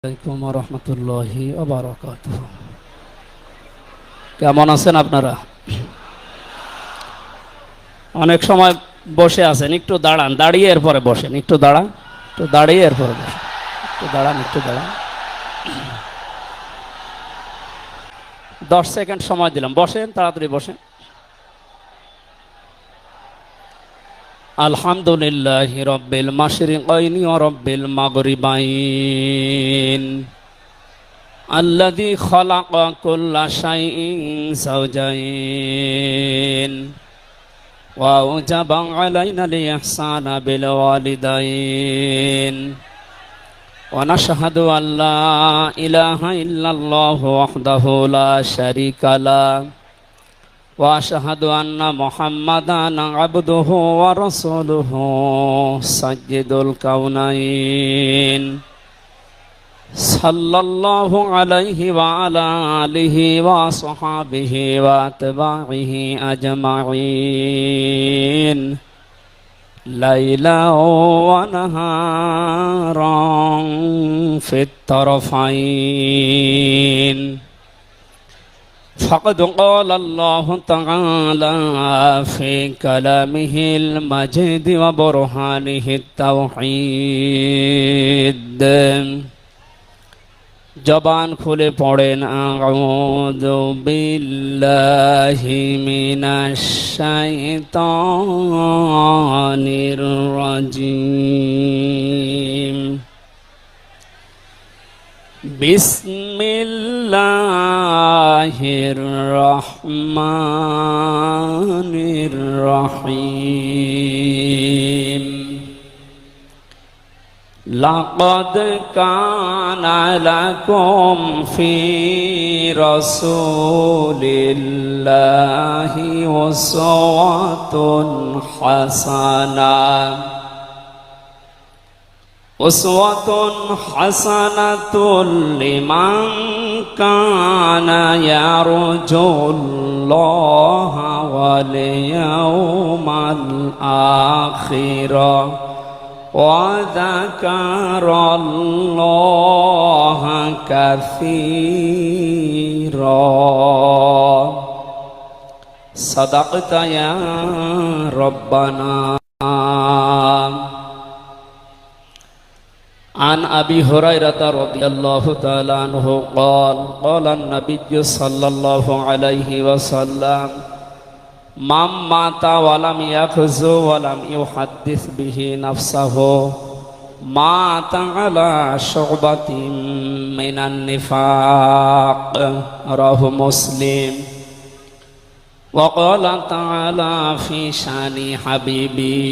আলাইকুম ওয়া রাহমাতুল্লাহি ওয়া বারাকাতুহু। কেমন আছেন আপনারা? অনেক সময় বসে আছেন, একটু দাঁড়ান, দাঁড়িয়ে এরপরে বসেন। একটু দাঁড়ান, একটু দাঁড়িয়ে এরপরে বসেন। একটু দাঁড়ান, একটু দাঁড়ান। 10 সেকেন্ড সময় দিলাম, বসেন, তাড়াতাড়ি বসেন। আলহামদুলিল্লাহি রাব্বিল মাশরিকাইনি ওয়া রাব্বিল মাগরিবাইন الذي خلق كل شيء زوجين وأوجب علينا الإحسان بالوالدين ونشهد أن لا إله إلا الله وحده لا شريك له وأشهد أن محمدا عبده ورسوله سيد الكونين সাল্লাল্লাহু আলাইহি ওয়া আলা আলিহি ওয়া সাহবিহি ওয়া আতবাইহি আজমাইন লাইলা ওয়া নাহারান ফিত তারফাইন ফাকাদ ক্বালা আল্লাহু তাআলা ফি কালামিহিল মাজিদ ওয়া বুরহানিহিত তাওহীদ। জবান খুলে পড়েন আউযু বিল্লাহি মিনাশ শাইতানির রাজিম। বিসমিল্লাহির রহমানির রহিম। لقد كان لكم في رسول الله أسوة حسنة لمن كان يرجو الله واليوم الآخر وذكر الله كثيرا صدقت يا ربنا. عن أبي هريرة رضي الله تعالى عنه قال قال النبي صلى الله عليه وسلم من مات ولم يغزو ولم يحدث به نفسه مات على شعبة من النفاق. رواه مسلم. وقال تعالى في شان حبيبي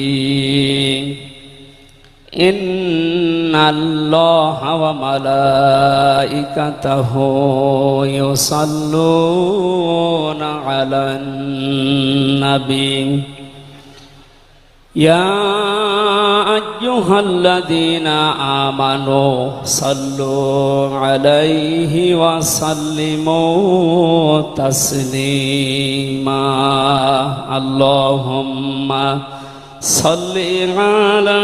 إن الله وملائكته يصلون على النبي يا أيها الذين آمنوا صلوا عليه وسلموا تسليما. اللهم صل على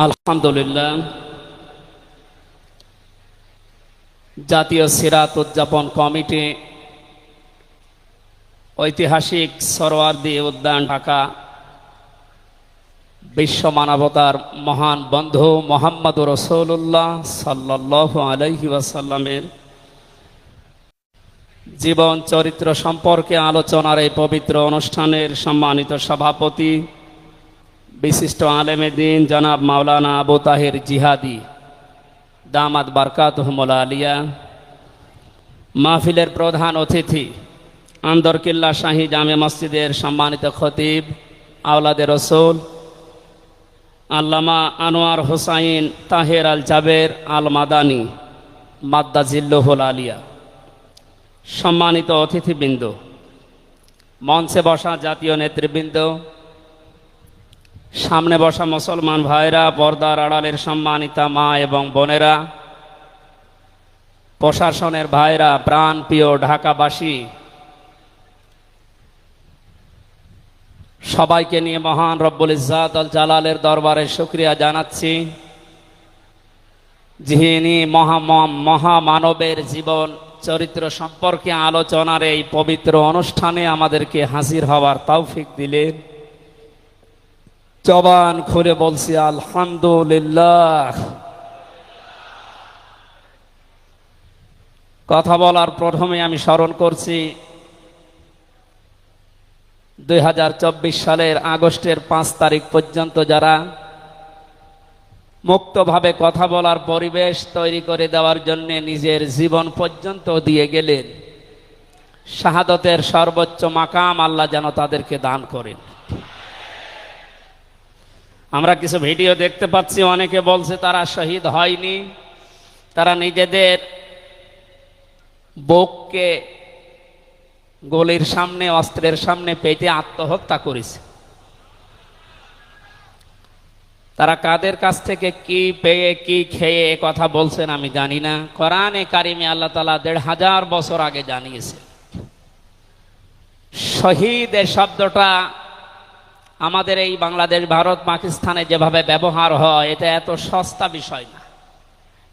আলহামদুলিল্লাহ। জাতীয় সিরাত উদযাপন কমিটি ঐতিহাসিক সরোয়ার্দী উদ্যান ঢাকা বিশ্ব মানবতার মহান বন্ধু মুহাম্মদুর রাসূলুল্লাহ সাল্লাল্লাহু আলাইহি ওয়াসাল্লামের জীবন চরিত্র সম্পর্কে আলোচনার এই পবিত্র অনুষ্ঠানের সম্মানিত সভাপতি বিশিষ্ট আলেমে দ্বীন জনাব মাওলানা আবু তাহের জিহাদি দামাত বারকাতুহুল আলিয়া, মাহফিলের প্রধান অতিথি আন্দরকিল্লা শাহী জামে মসজিদের সম্মানিত খতিব আওলাদে রসুল আল্লামা আনোয়ার হোসাইন তাহের আল জাবের আল মাদানী মাদ্দাজিল্লুহুল আলিয়া, সম্মানিত অতিথিবৃন্দ, মঞ্চে বসা জাতীয় নেতৃবৃন্দ, সামনে বসা মুসলমান ভাইরা, পর্দার আড়ালের সম্মানিতা মা এবং বোনেরা, প্রশাসনের ভাইরা, প্রাণ প্রিয় ঢাকাবাসী, সবাইকে নিয়ে মহান রব্বুল ইজ্জাত আল জালালের দরবারে শুকরিয়া জানাচ্ছি, যিনি মহামানবের জীবন চরিত্র সম্পর্কে আলোচনার এই পবিত্র অনুষ্ঠানে আমাদেরকে হাজির হওয়ার তৌফিক দিলেন। জবান খুলে বলছি আলহামদুলিল্লাহ। কথা বলার প্রথমে আমি স্মরণ করছি 2024 সালের আগস্টের 5 তারিখ পর্যন্ত যারা মুক্তভাবে কথা বলার পরিবেশ তৈরি করে দেওয়ার জন্য নিজের জীবন পর্যন্ত দিয়ে গেলেন, শাহাদতের সর্বোচ্চ মাকাম আল্লাহ যেন তাদেরকে দান করেন। আমরা কিছু ভিডিও দেখতে পাচ্ছি, অনেকে বলছে তারা শহীদ হয়নি, তারা নিজেদের বুককে গলির সামনে, অস্ত্রের সামনে পেতে আত্মহত্যা করেছে। তারা কাদের কাছ থেকে কি পেয়ে কি খেয়ে কথা বলছেন আমি জানি না। কোরআনে কারিমে আল্লাহ তাআলা 1500 বছর আগে জানিয়েছে। শহীদ এর শব্দটা আমাদের এই বাংলাদেশ, ভারত, পাকিস্তানে যেভাবে ব্যবহার হয়, এটা এত সস্তা বিষয় না,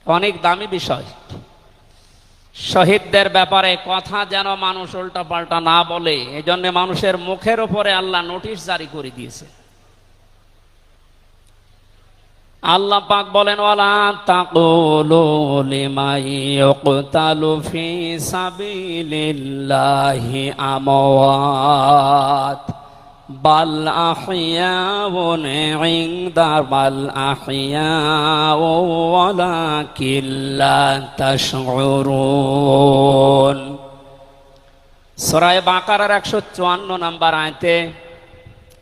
অনেক দামি বিষয়। শহীদদের ব্যাপারে কথা যেন মানুষ উল্টা পাল্টা না বলে, এজন্য মানুষের মুখের উপরে আল্লাহ নোটিশ জারি করে দিয়েছে। আল্লাহ পাক বলেন, ওয়ালা তাকুলু লিমান ইউকতালু ফি সাবিলিল্লাহি আমওয়াত বাল আহইয়াউন ইনদা বাল আহইয়াউ ওয়ালাকিন লা তাশউরুন। সূরা বাকারার 154 নম্বর আয়াতে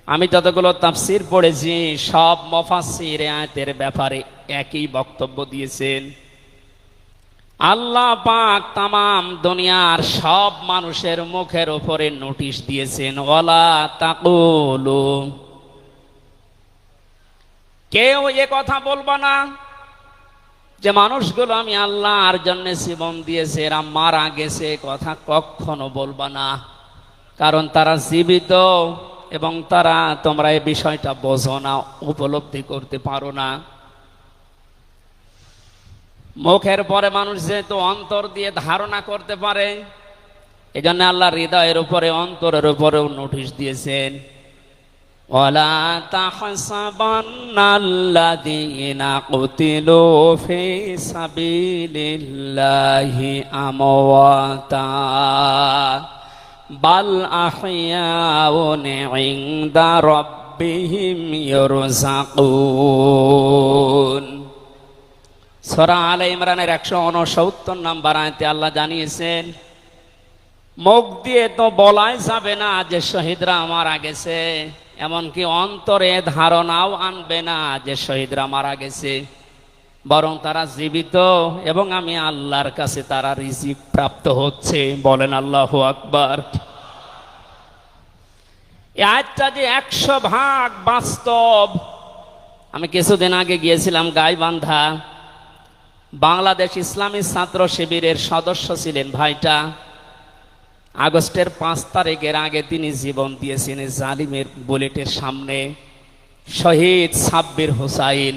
আমি যতগুলো তাফসীর পড়েছি, সব মুফাসসির আয়াতের ব্যাপারে একই বক্তব্য দিয়েছেন। আল্লাহ পাক তামাম দুনিয়ার সব মানুষের মুখের উপরে নোটিশ দিয়েছেন, ওয়ালা তাকুলু, কেউ এ কথা বলবা না যে মানুষগুলো আমি আল্লাহর জন্য জীবন দিয়েছে, এরা মারা গেছে, কথা কখনো বলবা না। কারণ তারা জীবিত এবং তারা, তোমরা এই বিষয়টা বোঝো না, উপলব্ধি করতে পারো না। মুখের পরে মানুষ যেহেতু অন্তর দিয়ে ধারণা করতে পারে, এই জন্য আল্লাহ হৃদয়ের উপরে, অন্তরের উপরেও নোটিশ দিয়েছেন, ওয়ালা তাহসাবান্নাল্লাযীনা কুতিলু ফি সাবিলিল্লাহি আমওয়াতা বাল আহইয়াউন ইনদা রাব্বিহিম ইরযাকুন। সূরা আলে ইমরানের 169 নম্বর আয়াতে আল্লাহ জানিয়েছেন, মুখ দিয়ে তো বলাই যাবে না যে শহীদরা মারা গেছে, এমনকি অন্তরে ধারণাও আনবে না যে শহীদরা মারা গেছে, বরং তারা জীবিত এবং আমি আল্লাহর কাছে তারা রিজিক প্রাপ্ত হচ্ছে। বলেন আল্লাহু আকবার। এই আয়াতটা যে 100% বাস্তব। আমি কিছুদিন আগে গিয়েছিলাম গাইবান্ধা, বাংলাদেশ ইসলামী ছাত্র শিবিরের সদস্য ছিলেন ভাইটা। আগস্টের 5 তারিখের আগে তিনি জীবন দিয়েছেন জালিমের বুলেটের সামনে। শহীদ সাব্বির হোসাইন,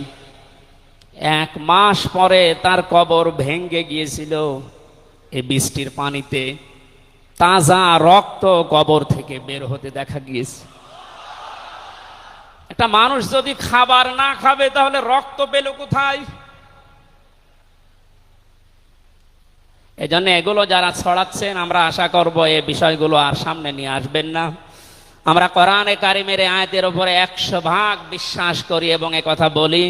1 মাস পরে তার কবর ভেঙে গিয়েছিল এই বৃষ্টির পানিতে। তাজা রক্ত কবর থেকে বের হতে দেখা গিয়েছে। একটা মানুষ যদি খাবার না খাবে তাহলে রক্ত পেল কোথায়? এজন্য এগুলো যারা ছড়াচ্ছেন, আমরা আশা করব এই বিষয়গুলো আর সামনে নিয়ে আসবেন না। আমরা কোরআনে কারিমের আয়াতের উপরে 100% বিশ্বাস করি এবং একথা বলি,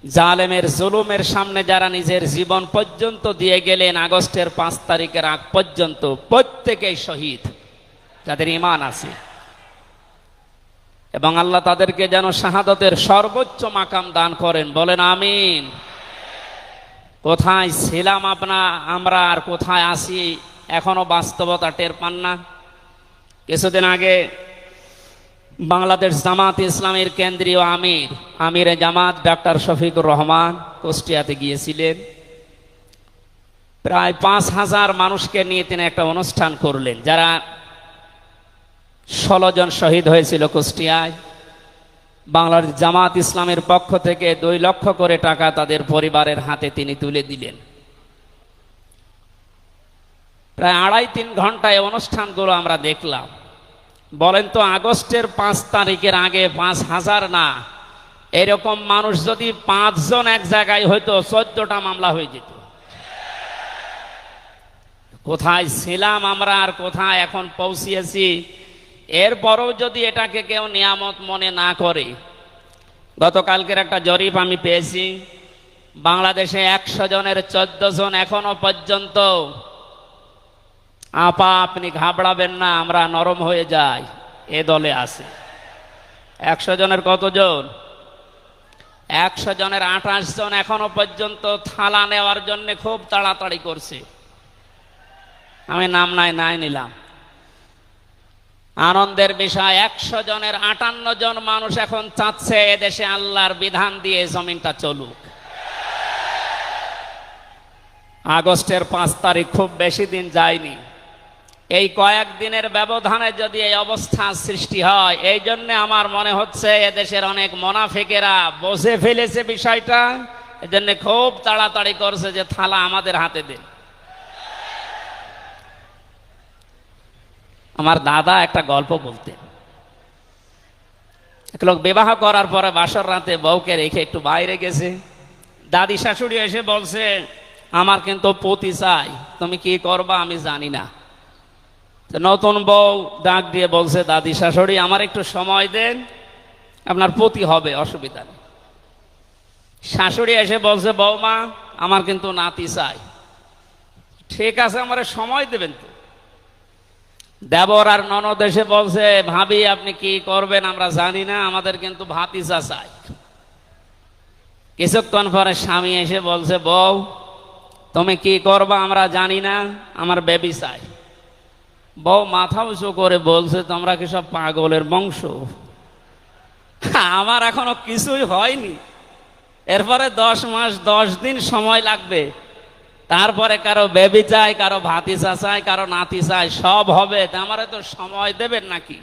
জালেমের জুলুমের সামনে যারা নিজের জীবন পর্যন্ত দিয়ে গেলেন আগস্টের 5 তারিখের আগ পর্যন্ত, প্রত্যেকেই শহীদ যাদের ঈমান আছে, এবং আল্লাহ তাদেরকে যেন শাহাদতের সর্বোচ্চ মাকাম দান করেন। বলেন আমিন। কোথায় ছিলাম আমরা আর কোথায় আছি এখনো বাস্তবতা টের পান না। কিছুদিন আগে বাংলাদেশ জামাত ইসলামের কেন্দ্রীয় আমিরে জামাত ডাক্তার শফিকুর রহমান কুষ্টিয়াতে গিয়েছিলেন। প্রায় 5,000 মানুষকে নিয়ে তিনি একটা অনুষ্ঠান করলেন, যারা 16 জন শহীদ হয়েছিল কুষ্টিয়ায়। বাংলার জামাত ইসলামের পক্ষ থেকে 2 লক্ষ করে টাকা তাদের পরিবারের হাতে তিনি তুলে দিলেন। প্রায় 2.5-3 ঘন্টায় অনুষ্ঠানগুলো আমরা দেখলাম। বলেন তো, আগস্টের 5 তারিখের আগে 5,000 না, এরকম মানুষ যদি 5 জন এক জায়গায় হইতো 14টা মামলা হয়ে যেত। কোথায় ছিলাম আমরা আর কোথায় এখন পৌঁছিয়েছি। এরপরও যদি এটাকে কেউ নিয়ামত মনে না করে, গতকালকের একটা জরিপ আমি পেয়েছি, বাংলাদেশে 100 জনের 14 জন এখনো পর্যন্ত আপা আপনি ঘাবড়াবেন না, আমরা নরম হয়ে যাই, এ দলে আছে। 100 জনের কতজন? 100 জনের 28 জন এখনো পর্যন্ত থালা নেওয়ার জন্য খুব তাড়াতাড়ি করছে। আমি নাম নাই নিলাম। আনন্দের বিষয়, 100 জনের 58 জন মানুষ এখন চাচ্ছে এদেশে আল্লাহর বিধান দিয়ে জমিনটা চলুক। আগস্টের 5 তারিখ খুব বেশি দিন যায়নি। এই কয়েকদিনের ব্যবধানে যদি এই অবস্থা সৃষ্টি হয়, এই জন্য আমার মনে হচ্ছে এদেশের অনেক মুনাফিকেরা বুঝে ফেলেছে বিষয়টা, এজন্য খুব তাড়াতাড়ি করছে যে থালা আমাদের হাতে দেন। আমার দাদা একটা গল্প বলতেন। এক লোক বিবাহ করার পরে বাসর রাতে বউকে রেখে একটু বাইরে গেছে। দাদি শাশুড়ি এসে বলছে, আমার কিন্তু পতি চাই, তুমি কি করবা আমি জানি না। নতুন বউ ডাক দিয়ে বলছে, দাদি শাশুড়ি আমার একটু সময় দেন, আপনার পতি হবে, অসুবিধা নেই। শাশুড়ি এসে বলছে, বৌমা আমার কিন্তু নাতি চাই। ঠিক আছে, আমার সময় দেবেন তো। দেবর আর ননদ এসে বলছে, ভাবি আপনি কি করবেন আমরা জানি না, আমাদের কিন্তু ভাতিজা চাই। কিছুক্ষণ পরে স্বামী এসে বলছে, বউ তুমি কি করবা আমরা জানি না, আমার বেবি চাই। বউ মাথা উঁচু করে বলছে, তোমরা কি সব পাগলের বংশ? আমার এখনো কিছুই হয়নি, এরপরে 10 মাস 10 দিন সময় লাগবে, তারপরে কারো বেবি চাই, কারো ভাতিজা চাই, কারো নাতি চাই, সব হবে। আমারে তো সময় দেবেন নাকি?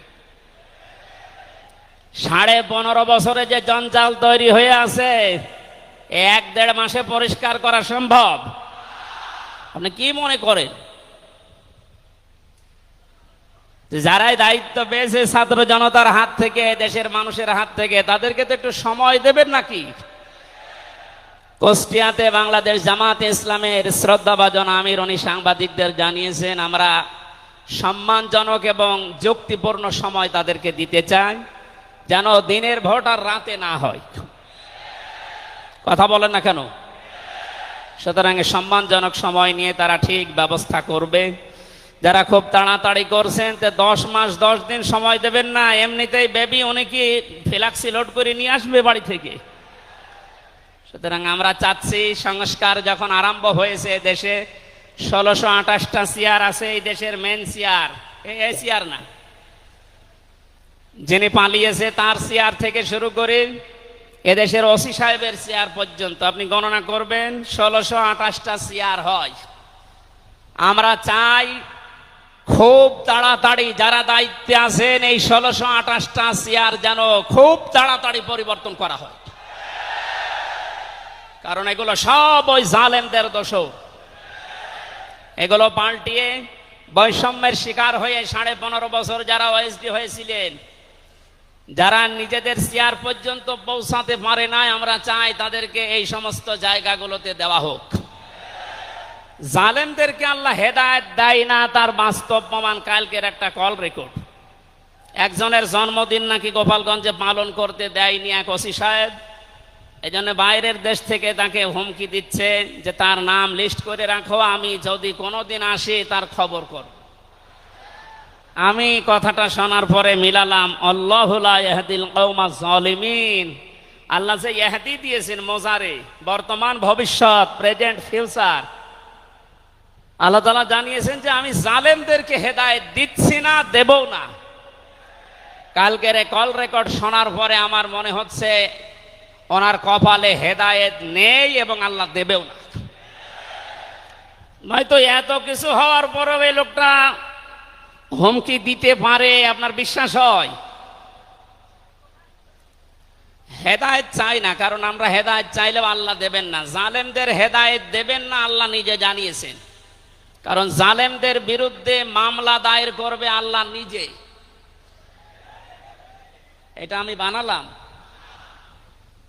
15.5 বছরে যে জঞ্জাল তৈরি হয়ে আছে, 1-1.5 মাসে পরিষ্কার করা সম্ভব? আপনি কি মনে করেন? যারাই দায়িত্ব পেয়েছে ছাত্র জনতার হাত থেকে, দেশের মানুষের হাত থেকে, তাদেরকে তো একটু সময় দেবেন নাকি? কুষ্টিয়াতে বাংলাদেশ জামাতে ইসলামের শ্রদ্ধাভাজন আমির উনি সাংবাদিকদের জানিয়েছেন, আমরা সম্মানজনক এবং যুক্তিপূর্ণ সময় তাদেরকে দিতে চাই, যেন দিনের ভোট আর রাতে না হয়। কথা বলেন না কেন? সুতরাং সম্মানজনক সময় নিয়ে তারা ঠিক ব্যবস্থা করবে। যারা খুব তাড়াতাড়ি করছেন, 10 মাস 10 দিন সময় দেবেন না, এমনিতেই বেবি উনি কি ফ্ল্যাক্সি লোড করে নিয়ে আসবে বাড়ি থেকে। সুতরাং আমরা চাচ্ছি, সংস্কার যখন আরম্ভ হয়েছে দেশে, 1628টা চেয়ার আছে এই দেশের মেন চেয়ার, এই চেয়ার না, যিনি পালিয়েছে তার চেয়ার থেকে শুরু করে এদেশের ওসি সাহেবের চেয়ার পর্যন্ত আপনি গণনা করবেন, 1628টা চেয়ার হয়। আমরা চাই খুব তাড়াতাড়ি যারা দায়িত্বে আছেন এই 1628টা চেয়ার যেন খুব তাড়াতাড়ি পরিবর্তন করা হয়, কারণ এগুলো সব ওই জালেমদের দোষ। এগুলো পাল্টিয়ে বৈষম্যের শিকার হয়ে 15.5 বছর যারা ওএসডি হয়েছিলেন, যারা নিজেদের চেয়ার পর্যন্ত পৌঁছাতে পারে নাই, আমরা চাই তাদেরকে এই সমস্ত জায়গাগুলোতে দেওয়া হোক। জালেমদেরকে আল্লাহ হেদায়েত দেয় না, তার বাস্তব প্রমাণ কালকের একটা কল রেকর্ড। একজনের জন্মদিন নাকি গোপালগঞ্জে পালন করতে দেয়নি এক ওসি সাহেব, এই জন্য বাইরের দেশ থেকে তাকে হুমকি দিচ্ছে যে তার নাম লিস্ট করে রাখো, আমি যদি কোনোদিন আসি তার খবর কর। আমি কথাটা শোনার পরে মিলালাম, আল্লাহু লা ইয়াহদিল কওমাজ জালিমিন। আল্লাহ যে ইহদি দিয়েছেন মোজারে, বর্তমান ভবিষ্যৎ, প্রেজেন্ট ফিউচার, আল্লাহ তাআলা জানিয়েছেন যে আমি জালেমদেরকে হেদায়েত দিচ্ছি না, দেবও না। কালকের কল রেকর্ড শোনার পরে আমার মনে হচ্ছে ওনার কপালে হেদায়েত নেই এবং আল্লাহ দেবেও না। নয়তো এত কিছু হওয়ার পরেও এই লোকটা হুমকি দিতে পারে, আপনার বিশ্বাস হয়? হেদায়েত চাই না, কারণ আমরা হেদায়েত চাইলেও আল্লাহ দেবেন না। জালেমদের হেদায়েত দেবেন না, আল্লাহ নিজে জানিয়েছেন। কারণ জালেমদের বিরুদ্ধে মামলা দায়ের করবে আল্লাহ নিজে। এটা আমি বানালাম।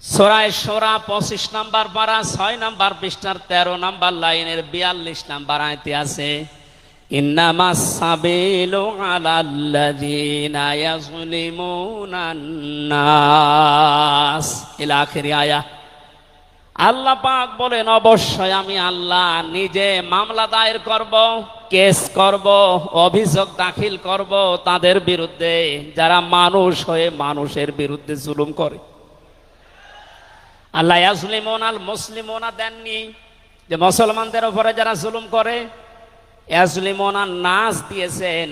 সূরা শূরা 25 নম্বর পারা 6 নম্বর পৃষ্ঠার 13 নম্বর লাইনের 42 নম্বর আয়াতে আছে, ইন্নামাস সাবিলু আলাল্লাযীনা ইয়াযলিমুনান নাস ইলা আখির আয়া। আল্লাহ পাক বলেন, অবশ্যই আমি আল্লাহ নিজে মামলা দায়ের করব, কেস করব, অভিযোগ দাখিল করব তাদের বিরুদ্ধে যারা মানুষ হয়ে মানুষের বিরুদ্ধে জুলুম করে। আল্লাহ ইয়াজলিমুন আল মুসলিমুনা দেননি, যে মুসলমানদের উপরে যারা জুলুম করে। ইয়াজলিমুন আন নাস দিয়েছেন,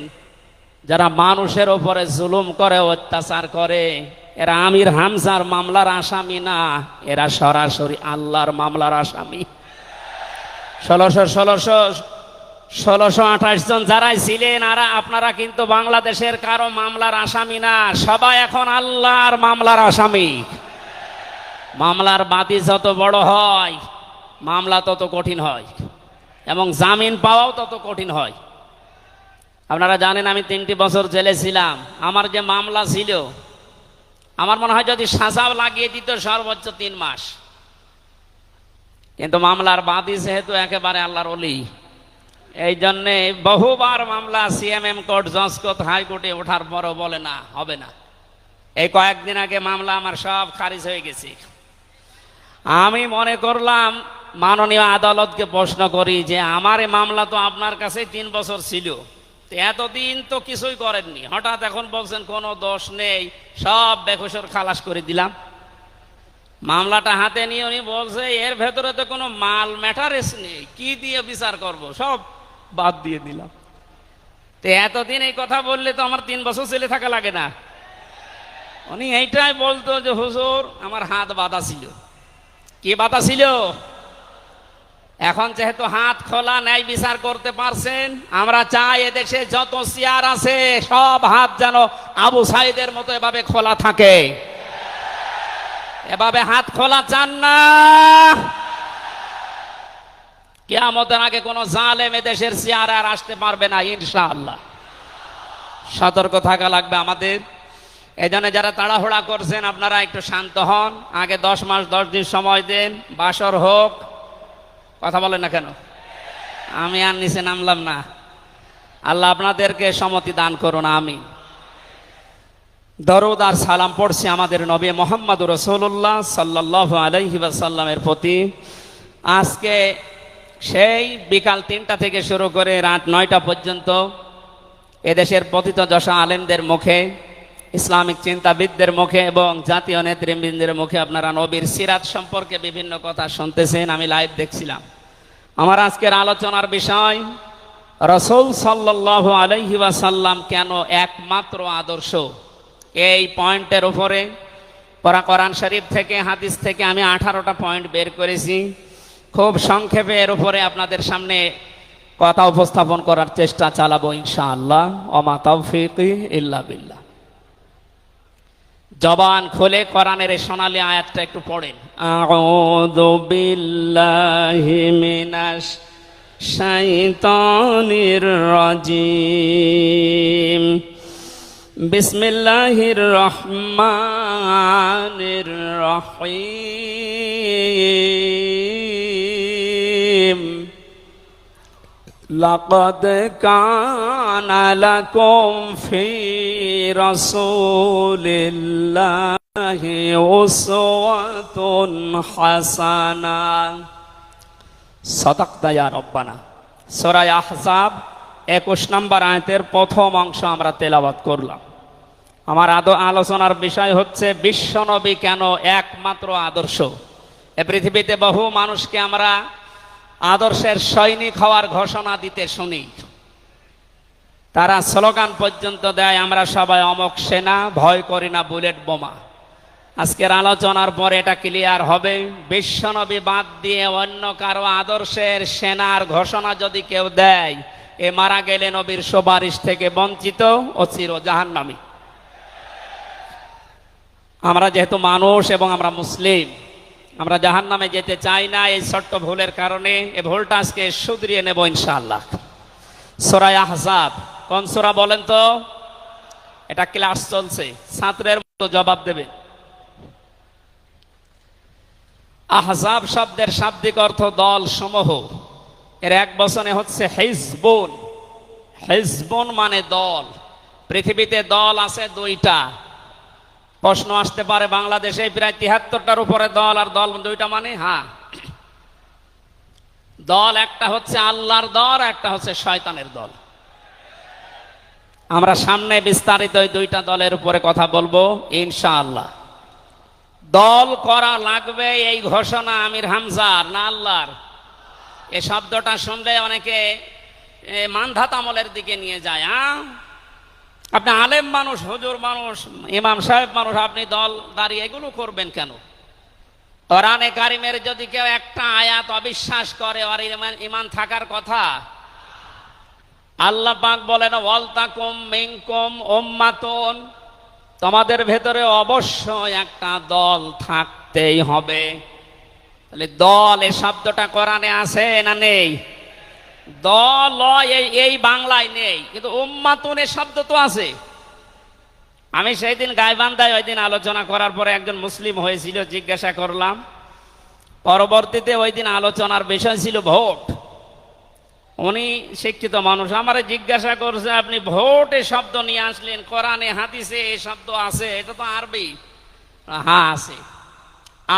যারা মানুষের উপরে জুলুম করে, অত্যাচার করে। এরা আমির হামজার মামলার আসামি না, এরা সরাসরি আল্লাহর মামলার আসামি। 1628 জন যারাই ছিলেন, আর আপনারা কিন্তু বাংলাদেশের কারো মামলার আসামি না, সবাই এখন আল্লাহর মামলার আসামি। মামলার বাতি যত বড় হয়, মামলা তত কঠিন হয়, এবং জামিন পাওয়াও তত কঠিন হয়। আপনারা জানেন, আমি 3টি বছর জেলে ছিলাম। আমার যে মামলা ছিল, আমার মনে হয় যদি সাজাও লাগিয়ে দিত সর্বোচ্চ 3 মাস। কিন্তু মামলার বাদী যেহেতু একেবারে আল্লাহর ওলি, এই জন্যে বহুবার মামলা সিএমএম কোর্ট, জজ কোর্ট, হাইকোর্টে ওঠার পরও বলে না, হবে না। এই কয়েকদিন আগে মামলা আমার সব খারিজ হয়ে গেছে। আমি মনে করলাম মাননীয় আদালতকে প্রশ্ন করি যে আমার এই মামলা তো আপনার কাছে 3 বছর ছিল, এতদিন তো কিছুই করেননি, হঠাৎ এখন বলছেন কোনো দোষ নেই, সব বেকসুর খালাস করে দিলাম। মামলাটা হাতে নিয়ে উনি বলছে, এর ভেতরে তো কোনো মাল ম্যাটারেস নেই, কি দিয়ে বিচার করব, সব বাদ দিয়ে দিলাম। তো এতদিন এই কথা বললে তো আমার 3 বছর জেলে থাকা লাগে না। উনি এইটাই বলতো যে হুজুর আমার হাত বাঁধা ছিল। কি বাধা ছিল? এখন যেহেতু হাত খোলা, ন্যায় বিচার করতে পারছেন, আমরা চাই এদেশে যত চেয়ার আছে সব হাত যেন আবু সাইদের মতো এভাবে খোলা থাকে। এভাবে হাত খোলা চান না? কিয়ামতের আগে কোন জালেম এদেশের চেয়ারে আর আসতে পারবে না ইনশাআল্লাহ। সতর্ক থাকা লাগবে আমাদের। এই জন্য যারা তাড়াহুড়া করছেন, আপনারা একটু শান্ত হন। আগে 10 মাস 10 দিন সময় দেন, বাসর হোক। কথা বলেন না কেন? আমি আর নিচে নামলাম না। আল্লাহ আপনাদেরকে সম্মতি দান করুন, আমিন। দরুদ আর সালাম পড়ছি আমাদের নবী মুহাম্মদ রাসূলুল্লাহ সাল্লাল্লাহু আলাইহি ওয়াসাল্লামের প্রতি। আজকে সেই বিকাল 3টা থেকে শুরু করে রাত 9টা পর্যন্ত এদেশের পতিত দশা আলেমদের মুখে, ইসলামিক চিন্তাবিদদের মুখে এবং জাতীয় নেতৃবৃন্দের মুখে আপনারা নবীর সিরাত সম্পর্কে বিভিন্ন কথা শুনতেছেন। আমি লাইভ দেখছিলাম। আমার আজকের আলোচনার বিষয়, রাসূল সাল্লাল্লাহু আলাইহি ওয়াসাল্লাম কেন একমাত্র আদর্শ। এই পয়েন্টের উপরে কোরআন শরীফ থেকে, হাদিস থেকে আমি 18টা পয়েন্ট বের করেছি। খুব সংক্ষেপে এর উপরে আপনাদের সামনে কথা উপস্থাপন করার চেষ্টা চালাবো ইনশাআল্লাহ। ওমা তাওফীকি ইল্লা বিল্লাহ। জবান খুলে কোরআনের এই সোনালী আয়াতটা একটু পড়েন। আউযু বিল্লাহি মিনাশ শাইতানির রাজিম। বিসমিল্লাহির রহমানির রহিম। লাকাদ কানা লাকুম ফি রাসূলিল্লাহি উসওয়াতুন হাসানাহ। সাদাকতা ইয়া রাব্বানা। সূরা আহজাব 21 নম্বর আয়াতের প্রথম অংশ আমরা তেলাওয়াত করলাম। আমার আলোচনার বিষয় হচ্ছে বিশ্বনবী কেন একমাত্র আদর্শ। এ পৃথিবীতে বহু মানুষকে আমরা আদর্শের সৈনিক হওয়ার ঘোষণা দিতে শুনি। তারা স্লোগান পর্যন্ত দেয়, আমরা সবাই অমক সেনা, ভয় করি না বুলেট বোমা। আজকের আলোচনার পর এটা ক্লিয়ার হবে। বিশ্বনবী বাদ দিয়ে অন্য কারো আদর্শের সেনার ঘোষণা যদি কেউ দেয়, এ মারা গেলে নবীর সুপারিশ থেকে বঞ্চিত ও চির জাহান্নামী। আমরা যেহেতু মানুষ এবং আমরা মুসলিম, আমরা জাহান্নামে যেতে চাই না। এই ছোট্ট ভুলের কারণে এই ভুলটা আজকে শুধরিয়ে নেব ইনশাআল্লাহ। সূরা আহজাব কোন সূরা বলেন তো? এটা ক্লাস চলছে, ছাত্রের মতো জবাব দেবে। আহজাব শব্দের শাব্দিক অর্থ দল সমূহ। এর এক বচনে হচ্ছে হিজবুন। হিজবুন মানে দল। পৃথিবীতে দল আছে দুইটা। প্রশ্ন আসতে পারে, বাংলাদেশে প্রায় ৭৩টার উপরে দল, আর দল দুইটা মানে? হ্যাঁ, দল একটা হচ্ছে আল্লাহর দল, একটা হচ্ছে শয়তানের দল। আমরা সামনে বিস্তারিত ওই দুইটা দলের উপরে কথা বলবো ইনশাআল্লাহ। দল করা লাগবে এই ঘোষণা আমির হামজার না আল্লাহর? এই শব্দটা শুনলে অনেকে মানধাত আমলের দিকে নিয়ে যায়। আপনি আলেম মানুষ, হুজুর মানুষ, ইমাম সাহেব মানুষ, আপনি দল দাঁড়িয়ে এগুলো করবেন কেন? কোরআনে কারিমের যদি কেউ একটা আয়াত অবিশ্বাস করে, আর ইমান থাকার কথা। আল্লাহ পাক বলেন ওয়ালতাকুম মিনকুম উম্মাতুন, তোমাদের ভেতরে অবশ্যই একটা দল থাকতেই হবে। তাহলে দল এই শব্দটা কোরআনে আছে না নেই? দল এই বাংলায় নেই, কিন্তু উম্মাতুন এর শব্দ তো আছে। আমি সেই দিন গাইবান্ধায় ওই দিন আলোচনা করার পরে একজন মুসলিম হয়েছিল, জিজ্ঞাসা করলাম। পরবর্তীতে ওই দিন আলোচনার বিষয় ছিল ভোট। উনি শিক্ষিত মানুষ, আমারে জিজ্ঞাসা করছে আপনি ভোটে শব্দ নিয়ে আসলেন, কোরআনে হাদিসে এই শব্দ আছে? এটা তো আরবি। হ্যাঁ আছে।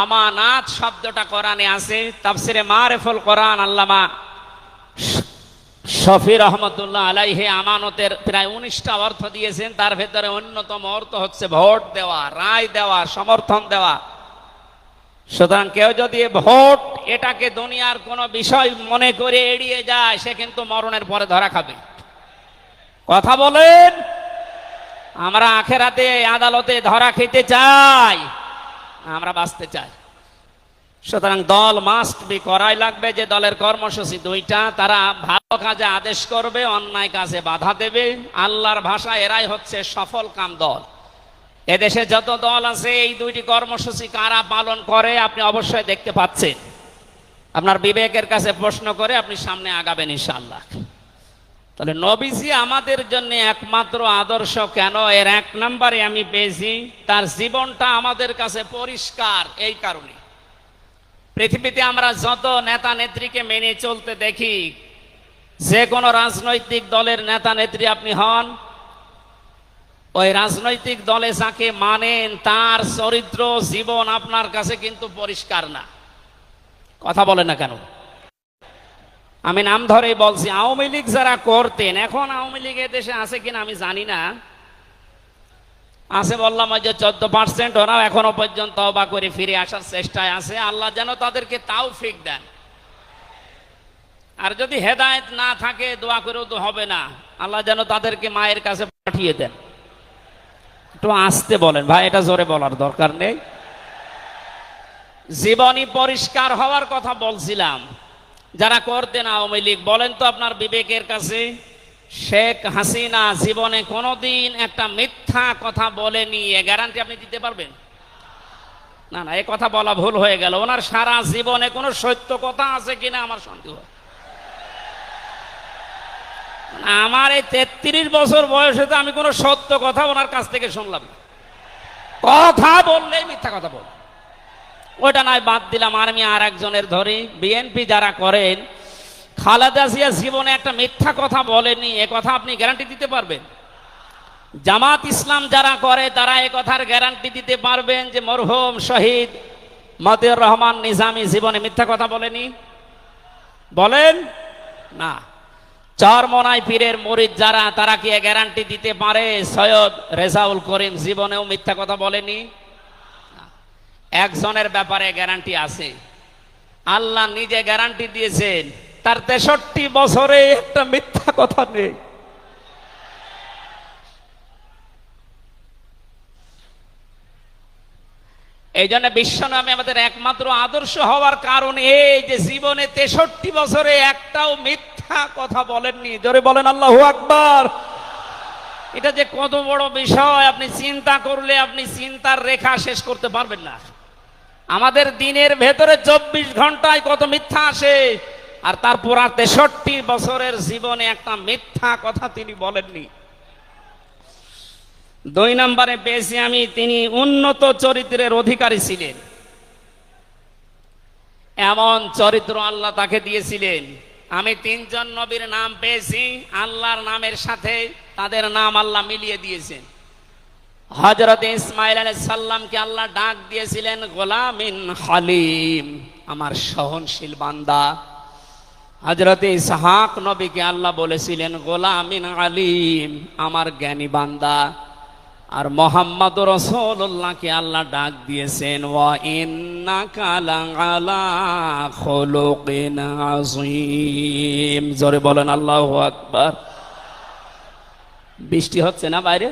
আমানাত শব্দটা কোরআনে আছে। তাফসিরে মারিফুল কোরআন আল্লামা শফি রহমতুল্লাহ আলাইহি আমানতের প্রায় 19টা অর্থ দিয়েছেন। তার ভেতরে অন্যতম অর্থ হচ্ছে ভোট দেওয়া, রায় দেওয়া, সমর্থন দেওয়া। সুতরাং কেউ যদি ভোট এটাকে দুনিয়ার কোনো বিষয় মনে করে এড়িয়ে যায়, সে কিন্তু মরণের পরে ধরা খাবে। কথা বলেন? আমরা আখেরাতে আদালতে ধরা খেতে চাই, আমরা বাঁচতে চাই। সুতরাং দল মাস্ট বি, করাই লাগবে। যে দলের কর্মসূচি দুইটা, তারা ভালো কাজে আদেশ করবে, অন্যায় কাজে বাধা দেবে। আল্লাহর ভাষা এরাই হচ্ছে সফল কাম দল। এদেশে যত দল আছে এই দুইটি কর্মসূচি কারা পালন করে আপনি অবশ্যই দেখতে পাচ্ছেন। আপনার বিবেকের কাছে প্রশ্ন করে আপনি সামনে আগাবেন ইনশাআল্লাহ। তাহলে নবীজি আমাদের জন্য একমাত্র আদর্শ কেন? এর এক নম্বরে আমি পেয়েছি তার জীবনটা আমাদের কাছে পরিষ্কার। এই কারণে পৃথিবীতে আমরা যত নেতা নেত্রীকে মেনে চলতে দেখি, যে কোনো রাজনৈতিক দলের নেতা নেত্রী আপনি হন, ওই রাজনৈতিক দলে যাকে মানেন তার চরিত্র জীবন আপনার কাছে কিন্তু পরিষ্কার না। কথা বলে না কেন? আমি নাম ধরেই বলছি, আওয়ামী লীগ যারা করতেন, এখন আওয়ামী লীগ দেশে আছে কিনা আমি জানি না, আছে বললাম ওই যে 14%, ওরাও এখনো পর্যন্ত তওবা করে ফিরে আসার চেষ্টায় আছে। আল্লাহ যেন তাদেরকে তাওফিক দেন। আর যদি হেদায়েত না থাকে দোয়া করেও তো হবে না, আল্লাহ যেন তাদেরকে মায়ের কাছে পাঠিয়ে দেন। একটু আস্তে বলেন ভাই, এটা জোরে বলার দরকার নেই। জীবনী পরিষ্কার হওয়ার কথা বলছিলাম। যারা করতেন আওয়ামী লীগ, বলেন তো আপনার বিবেকের কাছে, শেখ হাসিনা জীবনে কোনোদিন একটা মিথ্যা কথা বলেনি, এ গ্যারান্টি আপনি দিতে পারবেন? না না, এই কথা বলা ভুল হয়ে গেল। ওনার সারা জীবনে কোনো সত্য কথা আছে কিনা আমার সন্দেহ। আমার এই 33 বছর বয়সে তো আমি কোনো সত্য কথা ওনার কাছ থেকে শুনলাম না। কথা বললেই মিথ্যা কথা বল। ওইটা নয়, বাদ দিলাম। আর আমি আর একজনের ধরি, বিএনপি যারা করেন, খালেদা জিয়া জীবনে একটা মিথ্যা কথা বলেনি, এ কথা আপনি গ্যারান্টি দিতে পারবেন? জামাত ইসলাম যারা করে তারা এ কথার গ্যারান্টি দিতে পারবেন যে মরহুম শহীদ মতিউর রহমান নিজামী জীবনে মিথ্যা কথা বলেনি? বলেন না। চরমনাই পীরের মুরিদ যারা, তারা কি গ্যারান্টি দিতে পারে সৈয়দ রেজাউল করিম জীবনেও মিথ্যা কথা বলেনি? একজনের ব্যাপারে গ্যারান্টি আছে, আল্লাহ নিজে গ্যারান্টি দিয়েছেন, তার 63 বছরে একটা মিথ্যা কথা নেই। এই জন্য বিশ্বনবী আমাদের একমাত্র আদর্শ হওয়ার কারণ এই যে জীবনে 63 বছরে একটাও মিথ্যা কথা বলেননি। জোরে বলেন আল্লাহু আকবার। এটা যে কত বড় বিষয় আপনি চিন্তা করলে আপনি চিন্তার রেখা শেষ করতে পারবেন না। আমাদের দিনের ভেতরে 24 ঘন্টায় কত মিথ্যা আসে, আর তারপর 63 বছরের জীবনে একটা মিথ্যা কথা তিনি বলেননি। 2 নম্বরে পেয়েছি আমি, তিনি উন্নত চরিত্রের অধিকারী ছিলেন। এমন চরিত্র আল্লাহ তাকে দিয়েছিলেন। আমি 3 জন নবীর নাম পেয়েছি, আল্লাহর নামের সাথে তাদের নাম আল্লাহ মিলিয়ে দিয়েছেন। হযরত ইসমাঈল আলাইহিস সালামকে আল্লাহ ডাক দিয়েছিলেন গোলামিন হালিম, আমার সহনশীল বান্দা। হযরত ইসহাক নবীকে আল্লাহ বলেছিলেন গোলামিন আলিম, আমার জ্ঞানী বান্দা। আর মুহাম্মদুর রাসূলুল্লাহকে আল্লাহ ডাক দিয়েছেন ওয়া ইন্নাকা লাআলা খুলুকিন আযীম। জোরে বলেন আল্লাহু আকবার। বৃষ্টি হচ্ছে না বাইরে?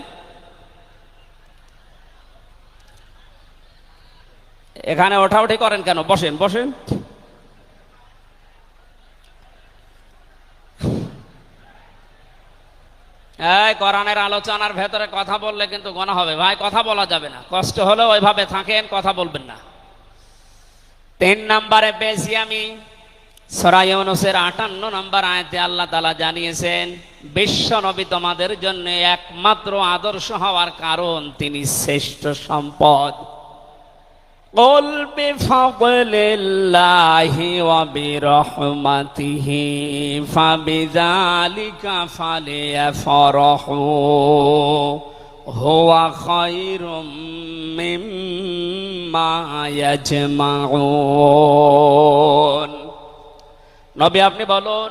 এখানে ওঠাউঠি করেন কেন? বসেন বসেন। এই কোরআনের আলোচনার ভেতরে কথা বললে কিন্তু গুনাহ হবে ভাই, কথা বলা যাবে না। কষ্ট হলেও ওইভাবে থাকেন, কথা বলবেন না। 3 নম্বরে পেয়েছি আমি সূরা ইউনূসের 58 নম্বর আয়াতে আল্লাহ তাআলা জানিয়েছেন বিশ্ব নবী তোমাদের জন্য একমাত্র আদর্শ হওয়ার কারণ তিনি শ্রেষ্ঠ সম্পদ। قل بفضل الله وبرحمته فبذلك فليفرحوا هو خير مما يجمعون। নবী আপনি বলুন,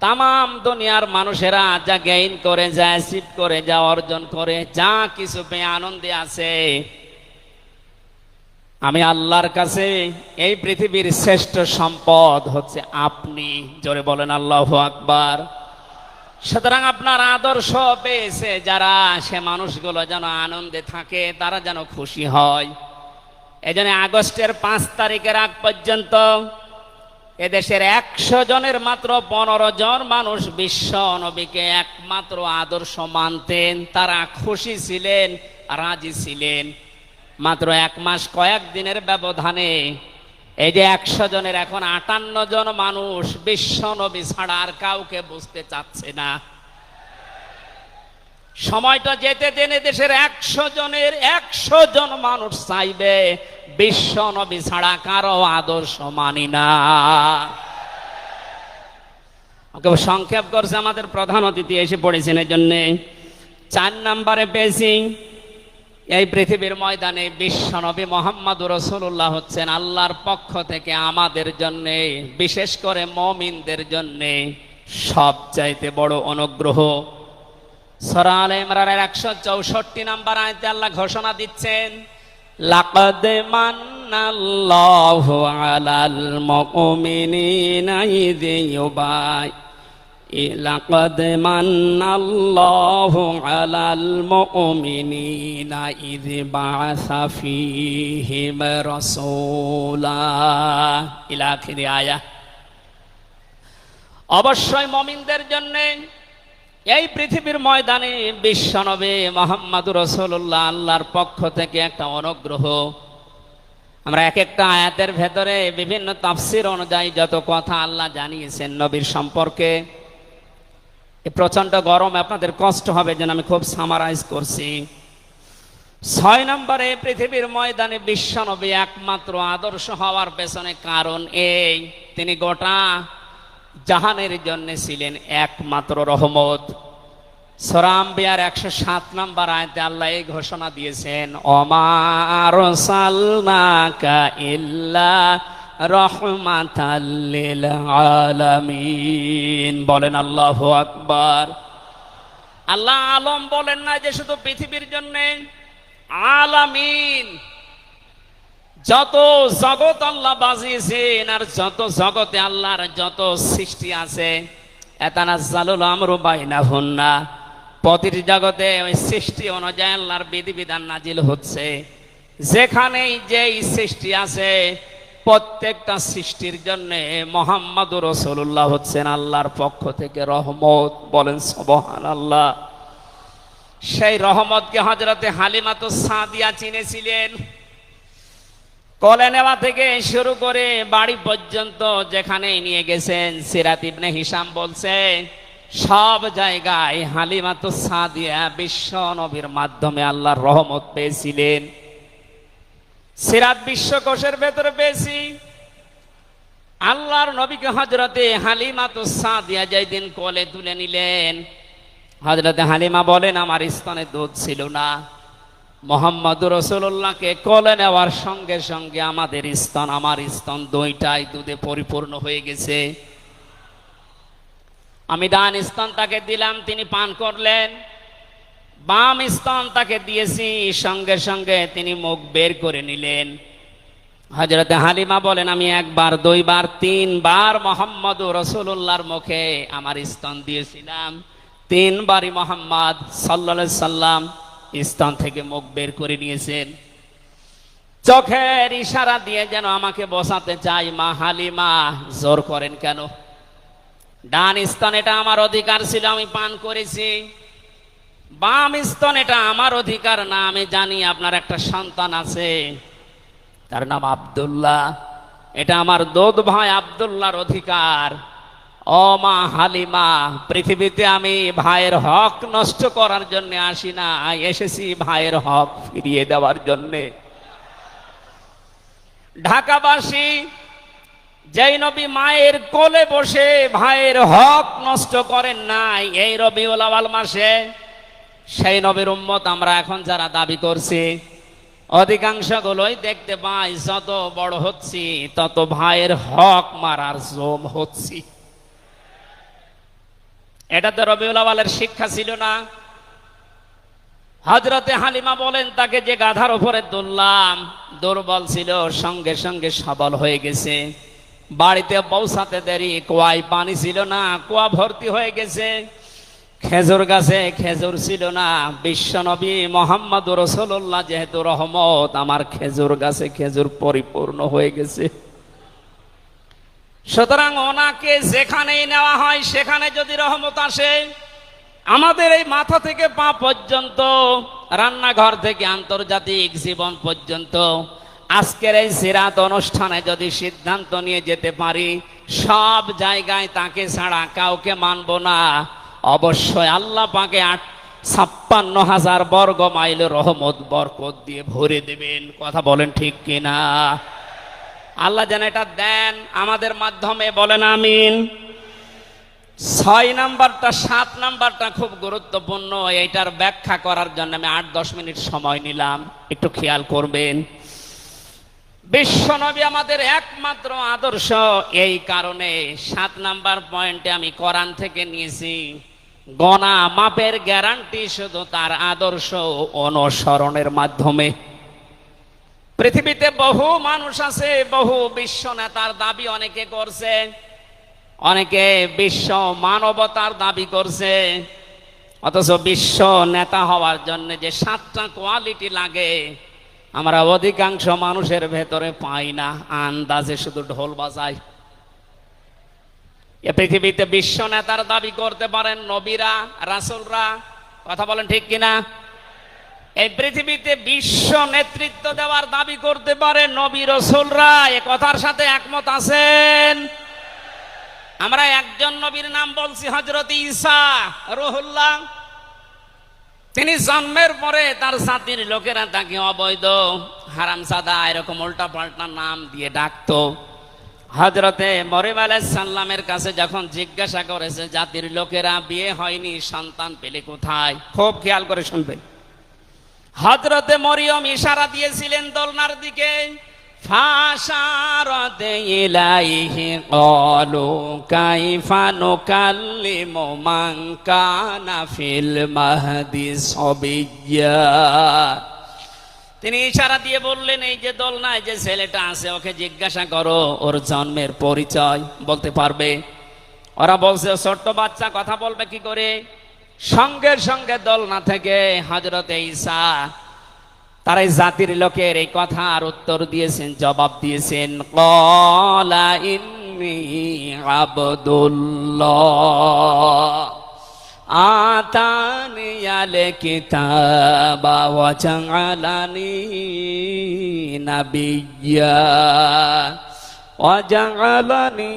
তামাম দুনিয়ার মানুষেরা যা গেইন করে, যা অ্যাচিভ করে, যা অর্জন করে, যা কিছু পেয়ে আনন্দে আছে, আমি আল্লাহর কাছে এই পৃথিবীর শ্রেষ্ঠ সম্পদ হচ্ছে আপনি। জোরে বলেন আল্লাহু আকবার। সুতরাং আপনার আদর্শ পেয়েছে যারা, সে মানুষগুলো যেন আনন্দে থাকে, তারা যেন খুশি হয়। এই জন্য আগস্টের 5 তারিখের আগ পর্যন্ত এদেশের 100 জনের মাত্র 15 জন মানুষ বিশ্ব নবীকে একমাত্র আদর্শ মানতেন। তারা খুশি ছিলেন, রাজি ছিলেন। মাত্র 1 মাস কয়েক দিনের ব্যবধানে এই যে 100 জনের এখন 58 জন মানুষ বিশ্ব নবী ছাড়া আর কাউকে বুঝতে চাচ্ছে না। সময়টা যেতে জেনে দেশের 100 জনের 100 জন মানুষ চাইবে বিশ্ব নবী ছাড়া কারো আদর্শ মানি না। সংক্ষেপ করছে আমাদের প্রধান অতিথি এসে পড়েছেন, এই জন্যে 4 নম্বরে পেয়েছি এই পৃথিবীর ময়দানে বিশ্বনবী মুহাম্মদুর রাসূলুল্লাহ হচ্ছেন আল্লাহর পক্ষ থেকে আমাদের জন্য, বিশেষ করে মুমিনদের জন্য সবচাইতে বড় অনুগ্রহ। সূরা আলে ইমরানের 164 নম্বর আয়াতে আল্লাহ ঘোষণা দিচ্ছেন লাকাদ মান্নাল্লাহু আলাল মুমিনিনা ইয লাকাদ মান্নাল্লাহু আলাল মুমিনিনা ইয বাআসা ফীহিম রাসূলা ইলা আখিরি আয়াহ। অবশ্যই মুমিনদের জন্য এই পৃথিবীর ময়দানে বিশ্বনবী মুহাম্মদুর রাসূলুল্লাহ আল্লাহর পক্ষ থেকে একটা অনুগ্রহ। আমরা এক একটা আয়াতের ভেতরে বিভিন্ন তাফসীর অনুযায়ী যত কথা আল্লাহ জানিয়েছেন নবীর সম্পর্কে, প্রচন্ড গরম, আপনাদের কষ্ট হবে যেন আমি খুব সামারাইজ করছি। 6 নম্বরে পৃথিবীর ময়দানে বিশ্বনবী একমাত্র আদর্শ হওয়ার পেছনে কারণ এই, তিনি গোটা জাহানের জন্য ছিলেন একমাত্র রহমত। সূরা আম্বিয়ার 107 নম্বর আয়াতে আল্লাহ এই ঘোষণা দিয়েছেন ওমা আরসালনাকা ইল্লা রাহমাতাল লিল আলামিন। বলেন আল্লাহু আকবার। আল্লাহ আলম বলেন না যে শুধু পৃথিবীর জন্য, আলামিন যত জগৎ আল্লাহ বাজিয়েছেন আর যত জগতে আল্লাহর যত সৃষ্টি আছে, এতানাজ্জালুল আমরু বাইনাহুন্না, প্রতিটি জগতে ওই সৃষ্টি অনুযায়ী আল্লাহর বিধিবিধান নাজিল হচ্ছে। যেখানেই যেই সৃষ্টি আছে প্রত্যেকটা সৃষ্টির জন্য মুহাম্মদুর রাসূলুল্লাহ হচ্ছেন আল্লাহর পক্ষ থেকে রহমত। বলেন সুবহানাল্লাহ। সেই রহমতকে হযরতে হালিমাতুস সাদিয়া চিনেছিলেন। কোলে নেওয়া থেকে শুরু করে বাড়ি পর্যন্ত যেখানে নিয়ে গেছেন, সিরাত ইবনে হিশাম বলছে সব জায়গায় হালিমাতুস সাদিয়া বিশ্ব নবীর মাধ্যমে আল্লাহর রহমত পেয়েছিলেন। সিরাত বিশ্বকোষের ভেতরে পেয়েছি আল্লাহর নবীকে হযরতে হালিমাতুস সাদিয়া যেদিন কোলে তুলে নিলেন, হযরতে হালিমা বলেন আমার স্তনে দুধ ছিল না। মুহাম্মদুর রাসূলুল্লাহকে কোলে নেওয়ার সঙ্গে সঙ্গে আমার স্তন দুইটাই দুধে পরিপূর্ণ হয়ে গেছে। আমি ডান স্তন তাকে দিলাম, তিনি পান করলেন। বাম স্তন তাকে দিয়েছি, সঙ্গে সঙ্গে তিনি মুখ বের করে নিলেন। হযরতে হালিমা বলেন আমি একবার, দুইবার, তিনবার মুহাম্মদুর রাসূলুল্লাহর মুখে আমার স্তন দিয়েছিলাম। তিনবারই মুহাম্মদ সাল্লাল্লাহু আলাইহি সাল্লাম স্তন থেকে মুখ বের করে নিয়েছেন। চোখের ইশারা দিয়ে যেন আমাকে বসাতে চাই, মা হালিমা জোর করেন কেন? ডান স্তন এটা আমার অধিকার ছিল, আমি পান করেছি। বাম স্তন এটা আমার অধিকার না। আমি জানি আপনার একটা সন্তান আছে, তার নাম আব্দুল্লাহ, এটা আমার দুধ ভাই আব্দুল্লাহর অধিকার। ও মা হালিমা, পৃথিবীতে আমি ভাইয়ের হক নষ্ট করার জন্য আসি না, এসেছি ভাইয়ের হক ফিরিয়ে দেওয়ার জন্যে। ঢাকাবাসী যেই নবী মায়ের কোলে বসে ভাইয়ের হক নষ্ট করেন নাই এই রবিউল আউয়াল মাসে, সেই নবীর উম্মত আমরা এখন যারা দাবি করছি অধিকাংশ গুলোই দেখতে পাই যত বড় হচ্ছি তত ভাইয়ের হক মারার জম হচ্ছি। এটা তো রবিউল আউয়ালের শিক্ষা ছিল না। হযরতে হালিমা বলেন তাকে যে গাধার উপরে তুললাম দুর্বল ছিল, সঙ্গে সঙ্গে সবল হয়ে গেছে। বাড়িতে পৌঁছাতে দেরি, কুয়ায় পানি ছিল না, কুয়া ভর্তি হয়ে গেছে। খেজুর গাছে খেজুর ছিল না, বিশ্বনবী মুহাম্মদুর রাসূলুল্লাহ যেহেতু রহমত, আমার খেজুর গাছে খেজুর পরিপূর্ণ হয়ে গেছে। সুতরাং ওনাকে যেখানেই নেওয়া হয় সেখানে যদি রহমত আসে, আমাদের এই মাথা থেকে পা পর্যন্ত, রান্নাঘর থেকে আন্তর্জাতিক জীবন পর্যন্ত, আজকের এই সিরাত অনুষ্ঠানে যদি সিদ্ধান্ত নিয়ে যেতে পারি সব জায়গায় তাকে ছাড়া কাউকে মানব না, অবশ্যই আল্লাহ পাকে 56,000 বর্গ মাইল রহমত বরকত দিয়ে ভরে দেবেন। কথা বলেন ঠিক কিনা? আল্লাহ যেন এটা দেন আমাদের মাধ্যমে, বলেন আমিন। 6 নাম্বারটা 7 নাম্বারটা খুব গুরুত্বপূর্ণ, এইটার ব্যাখ্যা করার জন্য আমি 8-10 মিনিট সময় নিলাম, একটু খেয়াল করবেন। বিশ্বনবী আমাদের একমাত্র আদর্শ, এই কারণে 7 নাম্বার পয়েন্টে আমি কোরআন থেকে নিয়েছি। গণা মাপের গ্যারান্টি শুধু তার আদর্শ অনুসরণের মাধ্যমে। পৃথিবীতে বহু মানুষ আছে, বহু বিশ্ব নেতার দাবি অনেকে করছে, অনেকে বিশ্ব মানবতার দাবি করছে, অথচ বিশ্ব নেতা হওয়ার জন্য যে 7টা কোয়ালিটি লাগে আমরা অধিকাংশ মানুষের ভেতরে পাই না, আন্দাজে শুধু ঢোল বাজায়। এ পৃথিবীতে বিশ্ব নেতার দাবি করতে পারেন নবীরা, রাসূলরা। কথা বলেন ঠিক কিনা? এই পৃথিবীতে বিশ্ব নেতৃত্ব দেওয়ার দাবি করতে পারে নবী রাসূলরা। এ কথার সাথে একমত আছেন? আমরা একজন নবীর নাম বলছি, হযরত ঈসা রূহুল্লাহ। তিনি জন্মের পরে তার জাতির লোকেরা তাকে অবৈধ, হারামজাদা, এরকম উল্টা পাল্টা নাম দিয়ে ডাকতো। হযরতে মরিয়ম আলাইহিস সালামের কাছে যখন জিজ্ঞাসা করেছে জাতির লোকেরা বিয়ে হয়নি, সন্তান পেলে কোথায়, খুব খেয়াল করে শুনবেন। হযরতে মরিয়ম ইশারা দিয়েছিলেন দোলনার দিকে, ফাশারাত ইলাইহি ক্বালু কাইফা নুকাল্লিমু মান কানা ফিল মাহদি সাবিয়্যা। তিনি ইশারা দিয়ে বললেন এই যে দোলনায় যে ছেলেটা আছে ওকে জিজ্ঞাসা করো ওর জন্মের পরিচয় বলতে পারবে। ওরা বলছে ছোট্ট বাচ্চা কথা বলবে কি করে? সঙ্গে সঙ্গে দোলনা থেকে হযরতে ঈসা তারা এই জাতির লোকের এই কথার উত্তর দিয়েছেন, জবাব দিয়েছেন, ক্বালা ইন্নী আবদুল্লাহ আতানিয়াল কিতাবা ওয়া জাআলানি নাবিয়্যা ওয়া জাআলানি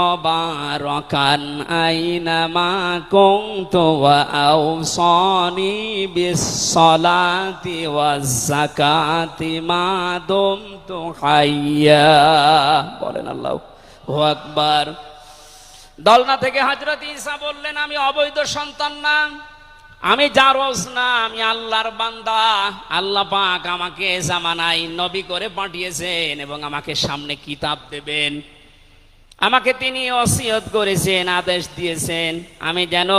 মুবারাকান আইনামা কুনতু ওয়া আওসানি বিস-সালাতি ওয়াজ-যাকাতি মা দুমতু হাইয়্যা। বলেন আল্লাহু আকবার। দলনা থেকে হযরত ঈসা বললেন, আমি অবৈধ সন্তান না, আমি জারজ না, আমি আল্লাহর বান্দা। আল্লাহ পাক আমাকে জামানায় নবী করে পাঠিয়েছেন এবং আমাকে সামনে কিতাব দেবেন। আমাকে তিনি ওসিয়ত করেছেন, আদেশ দিয়েছেন আমি যেন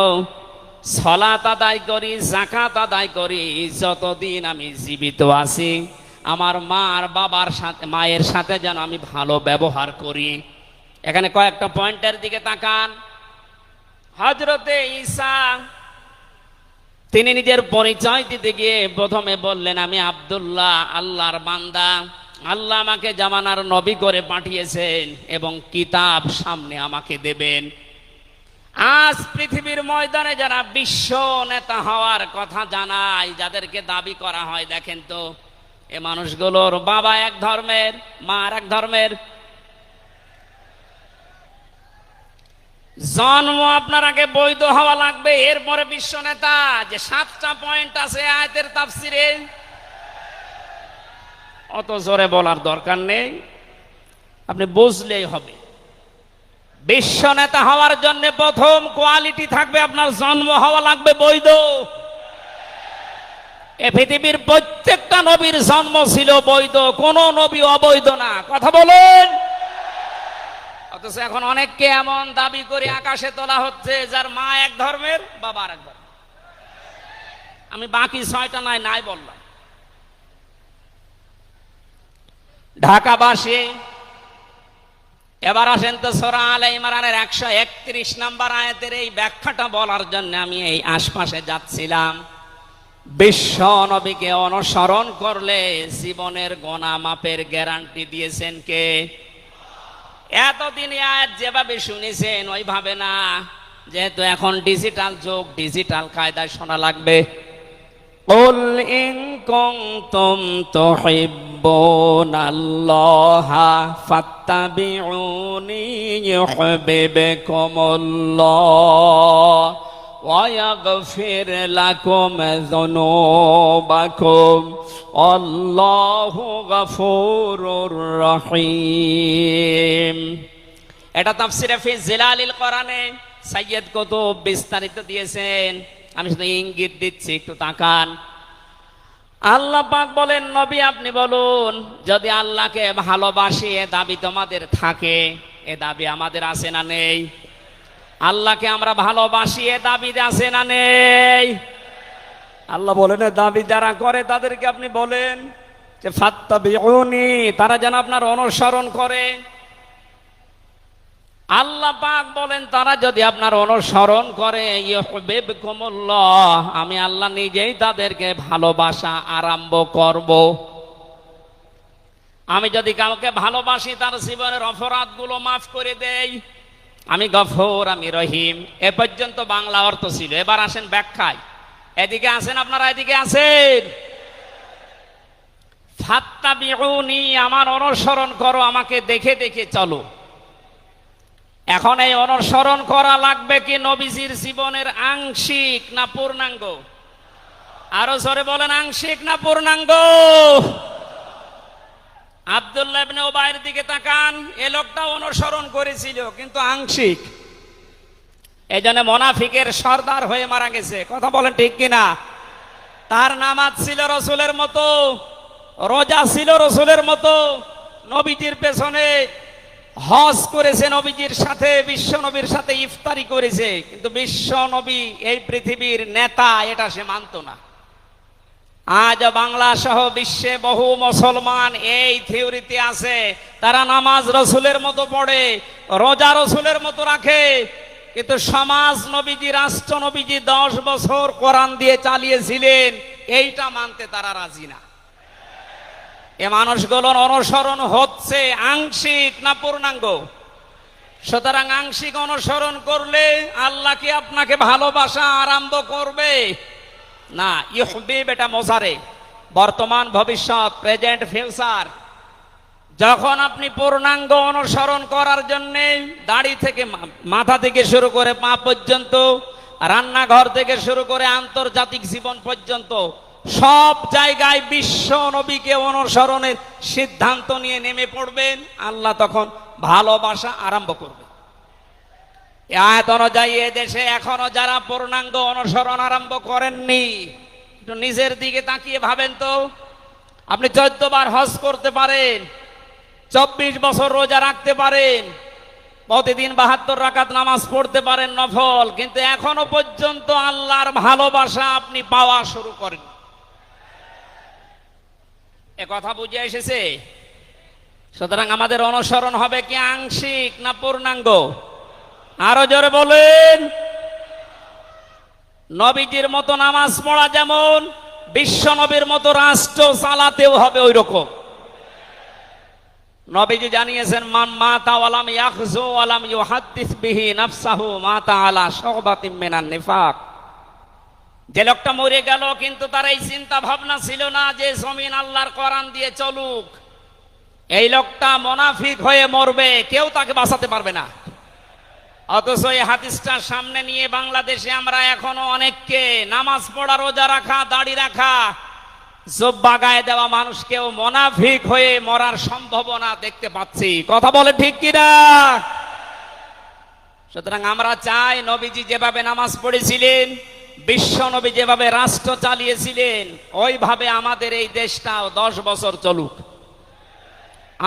সালাত আদায় করি, যাকাত আদায় করি যতদিন আমি জীবিত আছি। আমার মায়ের সাথে যেন আমি ভালো ব্যবহার করি। এখানে কয়েকটা পয়েন্টের দিকে তাকান। হযরতে ঈসা তিনি নিজের পরিচয় দিতে গিয়ে প্রথমে বললেন, আমি আব্দুল্লাহ, আল্লাহর বান্দা। আল্লাহ আমাকে জামানার নবী করে পাঠিয়েছেন এবং কিতাব সামনে আমাকে দেবেন। আজ পৃথিবীর ময়দানে যারা বিশ্ব নেতা হওয়ার কথা জানায়, যাদেরকে দাবি করা হয়, দেখেন তো এ মানুষগুলোর বাবা এক ধর্মের, মা আর এক ধর্মের। জন্ম আপনার আগে বৈধ হওয়া লাগবে, এরপরে বিশ্ব নেতা। যে 7টা পয়েন্ট আছে আয়াতের তাফসিরে, অত জোরে বলার দরকার নেই, আপনি বুঝলেই হবে। বিশ্ব নেতা হওয়ার জন্য প্রথম কোয়ালিটি থাকবে, আপনার জন্ম হওয়া লাগবে বৈধ। এ পৃথিবীর প্রত্যেকটা নবীর জন্ম ছিল বৈধ, কোন নবী অবৈধ না। কথা বলেন। অথচ এখন অনেককে এমন দাবি করে আকাশে তোলা হচ্ছে যার মা এক ধর্মের, বাবা আর এক ধর্মের। আমি বাকি 6টা নাই বললাম। ঢাকাবাসী, এবার আসেন তো সূরা আলে ইমরানের 131 নম্বর আয়াতের এই ব্যাখ্যাটা বলার জন্য আমি এই আশপাশে যাচ্ছিলাম। বিশ্ব নবীকে অনুসরণ করলে জীবনের গুনাহ মাপের গ্যারান্টি দিয়েছেন কে? এতদিন আয়াত যেভাবে শুনেছেন ওইভাবে না, যেহেতু এখন ডিজিটাল যুগ, ডিজিটাল কায়দায় শোনা লাগবে। কুল ইন কুনতুম তুহিব্বুনাল্লাহা ফাত্তাবিউনি ইউহিব্বুকুমুল্লাহ ওয়া ইয়াগফির লাকুম যুনুবাকুম আল্লাহু গফুরুর রহিম। এটা তাফসিরে ফি জিলালিল কোরআনে সাইয়্যিদ কুতুব বিস্তারিত দিয়েছেন, আমি শুধু ইঙ্গিত দিচ্ছি, একটু তাকান। আল্লাহ পাক বলেন, নবী আপনি বলুন, যদি আল্লাহকে ভালোবাসি এ দাবি তোমাদের থাকে, এ দাবি আমাদের আছে না নেই? আল্লাহকে আমরা ভালোবাসি এ দাবি আছে না নেই? আল্লাহ বলেন, দাবি যারা করে তাদেরকে আপনি বলেন যে ফাত্তাবিউনি, তারা যেন আপনার অনুসরণ করে। আল্লাহ পাক বলেন, তারা যদি আপনার অনুসরণ করে ইউহিব্বুকুমুল্লাহ, আমি আল্লাহ নিজেই তাদেরকে ভালোবাসা আরম্ভ করব। আমি যদি কাউকে ভালোবাসি, তার জীবনের অপরাধগুলো মাফ করে দেই। আমি গফুর, আমি রহিম। এ পর্যন্ত বাংলা অর্থ ছিল। এবার আসেন ব্যাখ্যায়। এদিকে আছেন আপনারা, এদিকে আছেন। ফাত্তাবিউনি, আমার অনুসরণ করো, আমাকে দেখে দেখে চলো। এখন এই অনুসরণ করা লাগবে কি নবীজির জীবনের আংশিক না পূর্ণাঙ্গ? আরো জোরে বলেন, আংশিক না পূর্ণাঙ্গ? আব্দুল্লাহ ইবনে উবাইয়ের দিকে তাকান, এ লোকটা অনুসরণ করেছিল কিন্তু আংশিক। এই জন্য মুনাফিকের সর্দার হয়ে মারা গেছে। কথা বলেন ঠিক কিনা? তার নামাজ ছিল রসুলের মতো, রোজা ছিল রসুলের মতো, নবীজির পেছনে হজ করেছে, নবীজির সাথে, বিশ্ব নবীর সাথে ইফতারি করেছে, কিন্তু বিশ্ব নবী এই পৃথিবীর নেতা এটা সে মানত না। আজ বাংলা সহ বিশ্বে বহু মুসলমান এই থিওরিতে আছে, তারা নামাজ রসুলের মতো পড়ে, রোজা রসুলের মতো রাখে, কিন্তু সমাজ নবীজি, রাষ্ট্র নবীজি 10 বছর কোরআন দিয়ে চালিয়েছিলেন, এইটা মানতে তারা রাজি না। এ মানুষগুলোর অনুসরণ হচ্ছে আংশিক না পূর্ণাঙ্গ? সুতরাং আংশিক অনুসরণ করলে আল্লাহ কি আপনাকে ভালোবাসা আরম্ভ করবে? না। ইউহিব এটা মোজারে, বর্তমান ভবিষ্যৎ, প্রেজেন্ট ফিউচার। যখন আপনি পূর্ণাঙ্গ অনুসরণ করার জন্য দাড়ি থেকে মাথা থেকে শুরু করে পা পর্যন্ত, রান্নাঘর থেকে শুরু করে আন্তর্জাতিক জীবন পর্যন্ত সব জায়গায় বিশ্ব নবীকে অনুসরণের সিদ্ধান্ত নিয়ে নেমে পড়বেন, আল্লাহ তখন ভালোবাসা আরম্ভ করবে। আয়াত অনুযায়ী এদেশে এখনো যারা পূর্ণাঙ্গ অনুসরণ আরম্ভ করেননি, একটু নিজের দিকে তাকিয়ে ভাবেন তো। আপনি 14 বার হজ করতে পারেন, 24 বছর রোজা রাখতে পারেন, প্রতিদিন 72 রাকাত নামাজ পড়তে পারেন নফল, কিন্তু এখনো পর্যন্ত আল্লাহর ভালোবাসা আপনি পাওয়া শুরু করেন। এ কথা বুঝে এসেছে? সুতরাং আমাদের অনুসরণ হবে কি আংশিক না পূর্ণাঙ্গ? আরো জোরে বলেন। নবীজির মতো নামাজ পড়া যেমন, বিশ্ব নবীর মতো রাষ্ট্র চালাতেও হবে ওই রকম। নবীজি জানিয়েছেন, মান মাতা ওয়ালাম ইয়াখযু ওয়ালাম ইউহাদ্দিস বিহি নাফসাহু মাতা আলা শুবাতিন মিনান নিফাক। যে লোকটা মরে গেল কিন্তু তার এই চিন্তা ভাবনা ছিল না যে জমিন আল্লাহর কোরআন দিয়ে চলুক, এই লোকটা মুনাফিক হয়ে মরবে, কেউ তাকে বাঁচাতে পারবে না। অথচ এই হাদিসটা সামনে নিয়ে বাংলাদেশে আমরা এখনো অনেককে নামাজ পড়া, রোজা রাখা, দাড়ি রাখা, জুব্বা গায়ে দেওয়া মানুষকেও মুনাফিক হয়ে মরার সম্ভাবনা দেখতে পাচ্ছি। কথা বলে ঠিক কিনা? সুতরাং আমরা চাই নবীজি যেভাবে নামাজ পড়েছিলেন, বিশ্ব নবী যেভাবে রাষ্ট্র চালিয়েছিলেন, ওইভাবে আমাদের এই দেশটাও 10 বছর চলুক।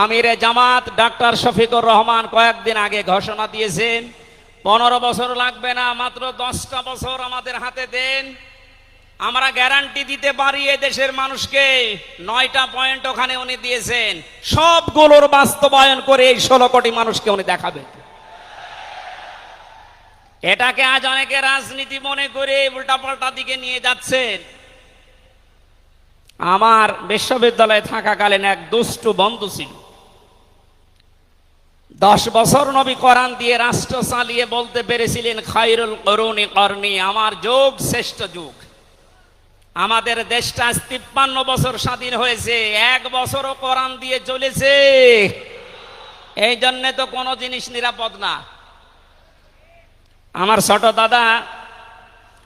আমিরে জামাত ডাক্তার শফিকুর রহমান কয়েকদিন আগে ঘোষণা দিয়েছেন, 15 বছর লাগবে না, মাত্র 10টা বছর আমাদের হাতে দেন, আমরা গ্যারান্টি দিতে পারি এ দেশের মানুষকে। 9টা পয়েন্ট ওখানে উনি দিয়েছেন, সবগুলোর বাস্তবায়ন করে এই 16 কোটি মানুষকে উনি দেখাবেন। এটাকে আজ অনেকে রাজনীতি মনে করে উল্টাপাল্টা দিকে নিয়ে যাচ্ছেন। আমার বিশ্ববিদ্যালয়ে থাকাকালীন এক দুষ্টু বন্ধু ছিল, 10 বছর নবী কোরআন দিয়ে রাষ্ট্র চালিয়ে বলতে পেরেছিলেন, খায়রুল কুরুনি করনি, আমার যুগ শ্রেষ্ঠ যুগ। আমাদের দেশটা 53 বছর স্বাধীন হয়েছে, 1 বছরও কোরআন দিয়ে চলেছে। এই জন্য তো কোনো জিনিস নিরাপদ না। আমার ছোট দাদা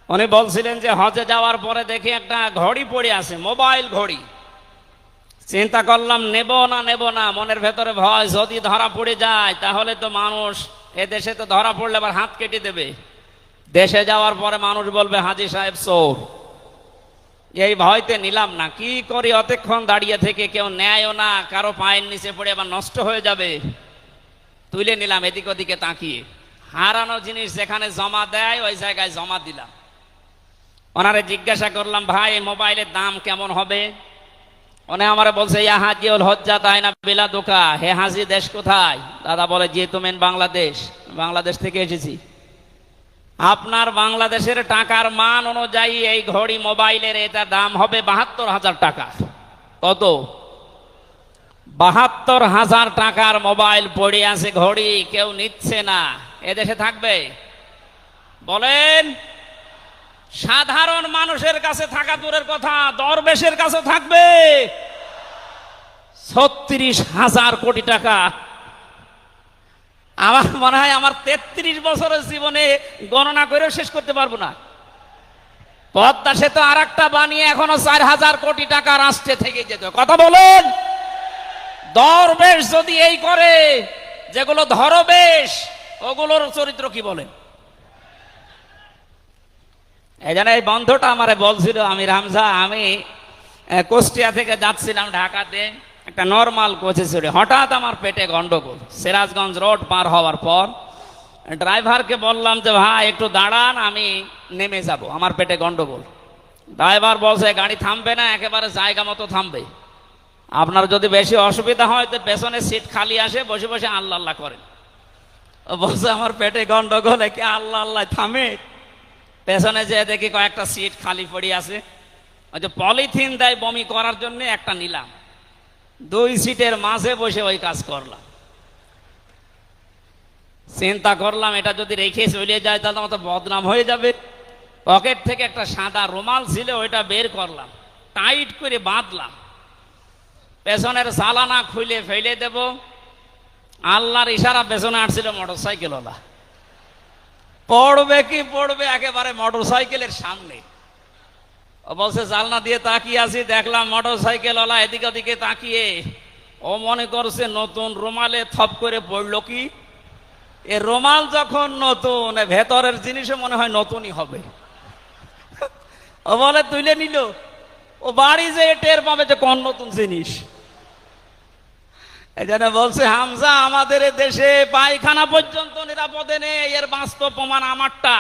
উনি বলছিলেন যে হজে যাওয়ার পরে দেখি একটা ঘড়ি পড়ে আছে, মোবাইল ঘড়ি। চিন্তা করলাম নেব না, মনের ভেতরে ভয়, যদি ধরা পড়ে যায় তাহলে তো মানুষ, এ দেশে তো ধরা পড়লে আবার হাত কেটে দেবে, দেশে যাওয়ার পরে মানুষ বলবে হাজী সাহেব চোর। এই ভয়তে নিলাম না। কি করি, অতক্ষণ দাঁড়িয়ে থেকে কেউ নেয়ও না, কারো পায়ের নিচে পড়ে আবার নষ্ট হয়ে যাবে। তুলে নিলাম এদিক ওদিকে তাকিয়ে। হারানো জিনিস যেখানে জমা দেয় ওই জায়গায় জমা দিলাম। ওনারে জিজ্ঞাসা করলাম, ভাই এই মোবাইলের দাম কেমন হবে? উনি আমারে বলছে, ইয়া হাজিউল হজ্জাত আইনা বিলাদুকা, হে হাজি দেশ কোথায়? দাদা বলে, জি তুমেন বাংলাদেশ। বাংলাদেশ থেকে এসেছি। আপনার বাংলাদেশের টাকার মান অনুযায়ী এই ঘড়ি মোবাইলের এটা দাম হবে 72,000 টাকা। কত? 72,000 টাকার মোবাইল পড়ে আছে, ঘড়ি কেউ নিচ্ছে না। এদেশে থাকবে? বলেন। সাধারণ মানুষের কাছে থাকা দূরের কথা, দরবেশের কাছে থাকবে 36,000 কোটি টাকা। আমার মনে হয় আমার 33 বছরের জীবনে গণনা করেও শেষ করতে পারবো না। পদ্মা সেতু আর একটা বানিয়ে এখনো 4,000 কোটি টাকা রাষ্ট্রে থেকে যেত। কথা বলেন। দরবেশ যদি এই করে, যেগুলো ধরবেশ ওগুলোর চরিত্র কি বলেন? এই জন্য এই বন্ধুটা আমারে বলছিল, আমির হামজা, আমি কুষ্টিয়া থেকে যাচ্ছিলাম ঢাকাতে, একটা নর্মাল কোচে চড়ে হঠাৎ আমার পেটে গন্ডগোল। সিরাজগঞ্জ রোড পার হওয়ার পর ড্রাইভারকে বললাম যে ভাই একটু দাঁড়ান, আমি নেমে যাব, আমার পেটে গন্ডগোল। ড্রাইভার বলছে গাড়ি থামবে না, একেবারে জায়গা মতো থামবে। আপনার যদি বেশি অসুবিধা হয় তো পেছনে সিট খালি আসে, বসে বসে আল্লাহ আল্লাহ করেন। বলছে আমার পেটে গন্ডগোল, একে আল্লাহ আল্লাহ থামে? পেছনে যে দেখি কয়েকটা সিট খালি পড়ে আছে, ওই যে পলিথিন দেয় বমি করার জন্য, একটা নিলাম। দুই সিটের মাঝে বসে ওই কাজ করলাম। চিন্তা করলাম এটা যদি রেখে চলে যায় তাহলে আমার তো বদনাম হয়ে যাবে। পকেট থেকে একটা সাদা রুমাল ছিল, ওইটা বের করলাম, টাইট করে বাঁধলাম, পেছনের সালানা খুলে ফেলে দেব। আল্লাহর ইশারা পেছনে আসছিল মোটরসাইকেলওয়ালা, পড়বে কি পড়বে একেবারে মোটরসাইকেলের সামনে। ও বলছে জালনা দিয়ে তাকিয়ে আছি, দেখলাম মোটরসাইকেলওয়ালা এদিকে ওদিকে তাকিয়ে ও মনে করছে নতুন রুমালে থপ করে পড়লো কি। এ রুমাল যখন নতুন, ভেতরের জিনিসও মনে হয় নতুনই হবে। ও বলে তুলে নিল, ও বাড়ি যে টের পাবে যে কোন নতুন জিনিস। এই জন্য বলছে হামজা, আমাদের দেশে পায়খানা পর্যন্ত নিরাপদে নেই, এর বাস্তব প্রমাণ আমারটা।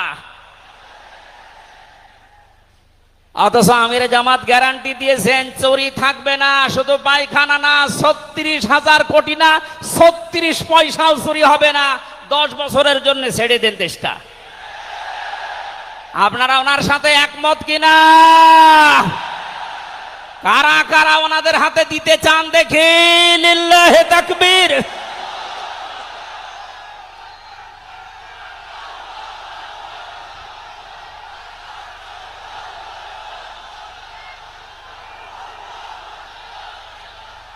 অথচ আমির জামাত গ্যারান্টি দিয়েছেন চুরি থাকবে না, শুধু পায়খানা না, ৩৬,০০০ কোটি না, ৩৬ পয়সাও চুরি হবে না। 10 বছরের জন্য ছেড়ে দেন দেশটা। আপনারা ওনার সাথে একমত কিনা? কারা কারা ওনাদের হাতে দিতে চান দেখি, লিল্লাহে তাকবীর।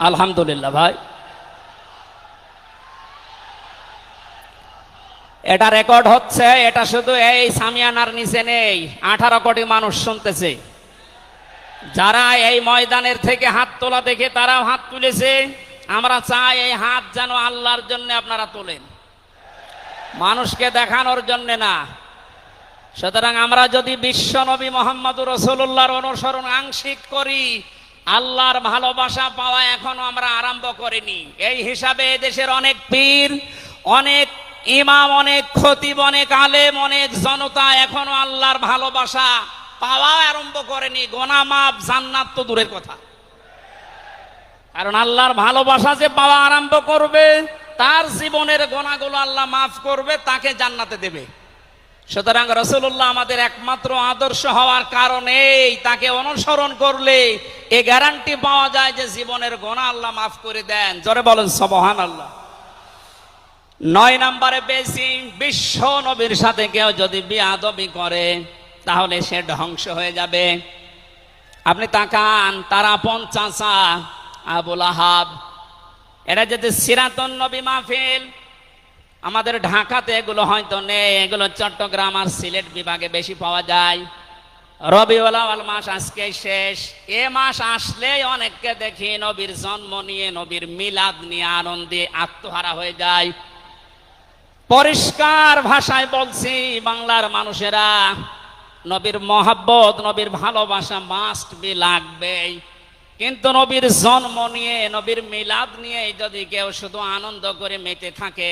আলহামদুলিল্লাহ ভাই, এটা রেকর্ড হচ্ছে। এটা শুধু এই সামিয়ানার নিচে নেই, 18 কোটি মানুষ শুনতেছে। যারা এই ময়দানের থেকে হাত তোলা দেখে তারাও হাত তুলেছে। আমরা চাই এই হাত যেন আল্লাহর জন্য আপনারা তোলেন, মানুষকে দেখানোর জন্য না। সুতরাং আমরা যদি বিশ্ব নবী মোহাম্মদুর রাসূলুল্লাহর অনুসরণ আংশিক করি, আল্লাহর ভালোবাসা পাওয়া এখনো আমরা আরম্ভ করিনি। এই হিসাবে দেশের অনেক পীর, অনেক ইমাম, অনেক খতিব, অনেক আলেম, অনেক জনতা এখনো আল্লাহর ভালোবাসা পাওয়া আরম্ভ করেনি। গুনাহ মাফ, জান্নাত তো দূরের কথা। কারণ আল্লাহর ভালোবাসা যে পাওয়া আরম্ভ করবে, তার জীবনের গুনাহগুলো আল্লাহ মাফ করবে, তাকে জান্নাতে দেবে। সুতরাং রাসূলুল্লাহ আমাদের একমাত্র আদর্শ হওয়ার কারণেই তাকে অনুসরণ করলে এ গ্যারান্টি পাওয়া যায় যে জীবনের গুনাহ আল্লাহ মাফ করে দেন। জোরে বলেন সুবহানাল্লাহ। 9 নম্বরে পেয়েছি, বিশ্ব নবীর সাথে কেউ যদি বেয়াদবি করে তাহলে সে ধ্বংস হয়ে যাবে। আপনি তাকান, তার আপন চাচা আবু লাহাব, এটা যদি সিরাতুন নবী মাহফিল, আমাদের ঢাকাতে এগুলো হয়তো নেই, এগুলো চট্টগ্রাম আর সিলেট বিভাগে বেশি পাওয়া যায়। রবিউল আউয়াল মাস আজকে শেষ, এ মাস আসলেই অনেককে দেখি নবীর জন্ম নিয়ে, নবীর মিলাদ নিয়ে আনন্দে আত্মহারা হয়ে যায়। পরিষ্কার ভাষায় বলছি, বাংলার মানুষেরা নবীর মহাব্বত, নবীর ভালোবাসা মাস্ট বি লাগবেই। কিন্তু নবীর জন্ম নিয়ে, নবীর মিলাদ নিয়ে যদি কেউ শুধু আনন্দ করে মেতে থাকে,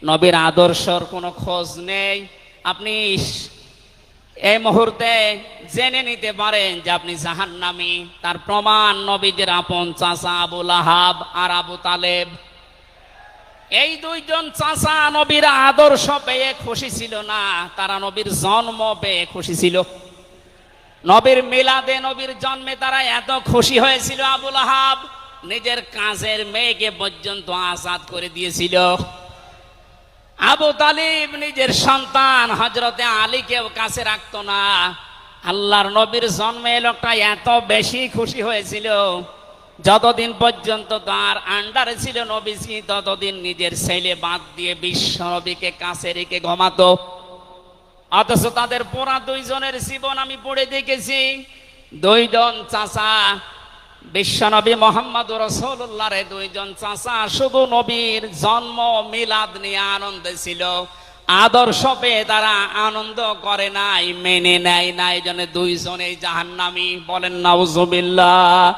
নবীর আদর্শর কোনো খোঁজ নেই, আপনি এই মুহূর্তে জেনে নিতে পারেন যে আপনি জাহান্নামী। তার প্রমাণ নবীদের আপন চাচা আবু লাহাব আর আবু তালেব। এই দুইজন চাচা নবীর আদর্শ পেয়ে খুশি ছিল না, তারা নবীর জন্ম পেয়ে খুশি ছিল। নবীর মিলাদে, নবীর জন্মে তারা এত খুশি হয়েছিল, আবু লাহাব নিজের কাজের মেয়েকে পর্যন্ত আজাদ করে দিয়েছিল। আবু তালিব নিজের সন্তান হযরতে আলীকেও কাছে রাখতো না। আল্লাহর নবীর জন্মে লোকটা এত বেশি খুশি হয়েছিল, যতদিন পর্যন্ত তার আন্ডারে ছিল নবীজি, ততদিন নিজের ছেলে বাদ দিয়ে বিশ্ব নবীকে কাছে রেখে ঘুমাতো। অথচ তাদের পুরা দুইজনের জীবন আমি পড়ে দেখেছি। দুইজন চাচা, বিশ্বনবী মুহাম্মদুর রাসূলুল্লাহর দুইজন চাচা শুধু নবীর জন্ম মিলাদ নিয়ে আনন্দে ছিল, আদর্শ পেয়ে তারা আনন্দ করে নাই, মেনে নেয় না। এই জন্য দুইজনেই জাহান্নামী। বলেন নাউজুবিল্লাহ।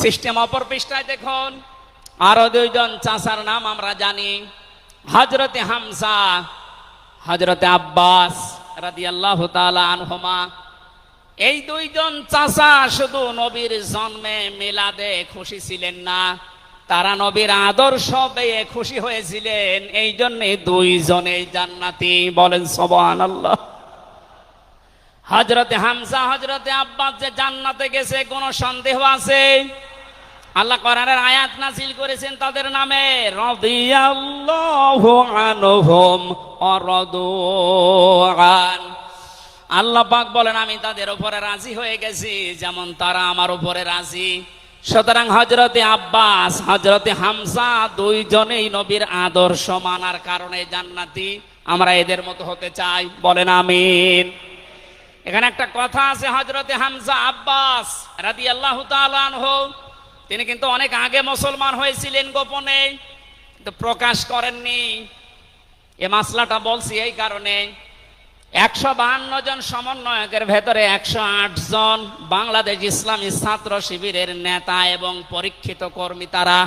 সিস্টেম অপর পৃষ্ঠায় দেখুন, আরো দুইজন চাচার নাম আমরা জানি, হযরতে হামজা, হযরতে আব্বাস রাদিয়াল্লাহু তাআলা আনহুমা। এই দুইজন চাচা শুধু নবীর জন্মে মিলাদে খুশি ছিলেন না, তারা নবীর আদর্শ পেয়ে খুশি হয়েছিলেন। এই জন্য দুইজনেই জান্নাতি। বলেন সুবহানাল্লাহ। হযরতে হামজা, হযরতে আব্বাস যে জান্নাতে গেছে কোনো সন্দেহ আছে? আল্লাহ কোরআনের আয়াত নাযিল করেছেন তাদের নামে, রাদিয়াল্লাহু আনহুম ওয়া রাদু আন। আল্লাহ পাক বলেন আমি তাদের উপরে রাজি হয়ে গেছি যেমন তারা আমার উপরে রাজি। সুতরাং হযরতে আব্বাস, হযরতে হামজা দুইজনেই নবীর আদর্শ মানার কারণে জান্নাতি। আমরা এদের মতো হতে চাই, বলেন আমিন। এখানে একটা কথা আছে, হযরতে হামজা আব্বাস রাদিয়াল্লাহু তাআলা আনহু তিনি কিন্তু অনেক আগে মুসলমান হয়েছিলেন গোপনে, কিন্তু প্রকাশ করেননি। এ মাসলাটা বলছি এই কারণে 152 জন সমন্বয়কের ভেতরে 108 জন বাংলাদেশ ইসলামী ছাত্র শিবিরের নেতা এবং পরীক্ষিত কর্মী। তারা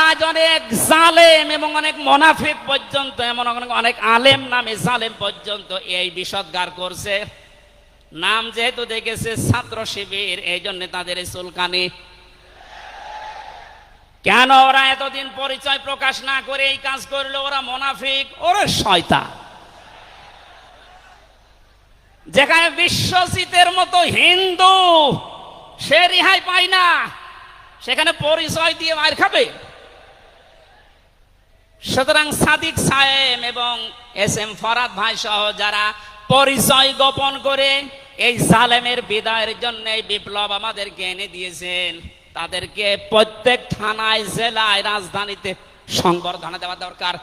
আজ অনেক জালেম এবং অনেক মুনাফিক পর্যন্ত, এমন অনেক আলেম নামে জালেম পর্যন্ত এই বিষদগার করছে। নাম যেহেতু দেখেছে ছাত্র শিবির, এই জন্য তাদের এই চুলকানি। কেন ওরা এতদিন পরিচয় প্রকাশ না করে এই কাজ করলো? ওরা মুনাফিক, ওরা শয়তান। যেখানে বিশ্বজিতের মতো হিন্দু সে রেহাই পায় না, সেখানে পরিচয় দিয়ে মার খাবে। সুতরাং সাদিক সাহেব এবং এস.এম. ফরহাদ ভাই সহ যারা পরিচয় গোপন করে এই জালেমের বিদায়ের জন্য এই বিপ্লব আমাদেরকে এনে দিয়েছেন, তাদেরকে প্রত্যেক থানায়, জেলায়, রাজধানীতে সংবর্ধনা দেওয়া দরকার।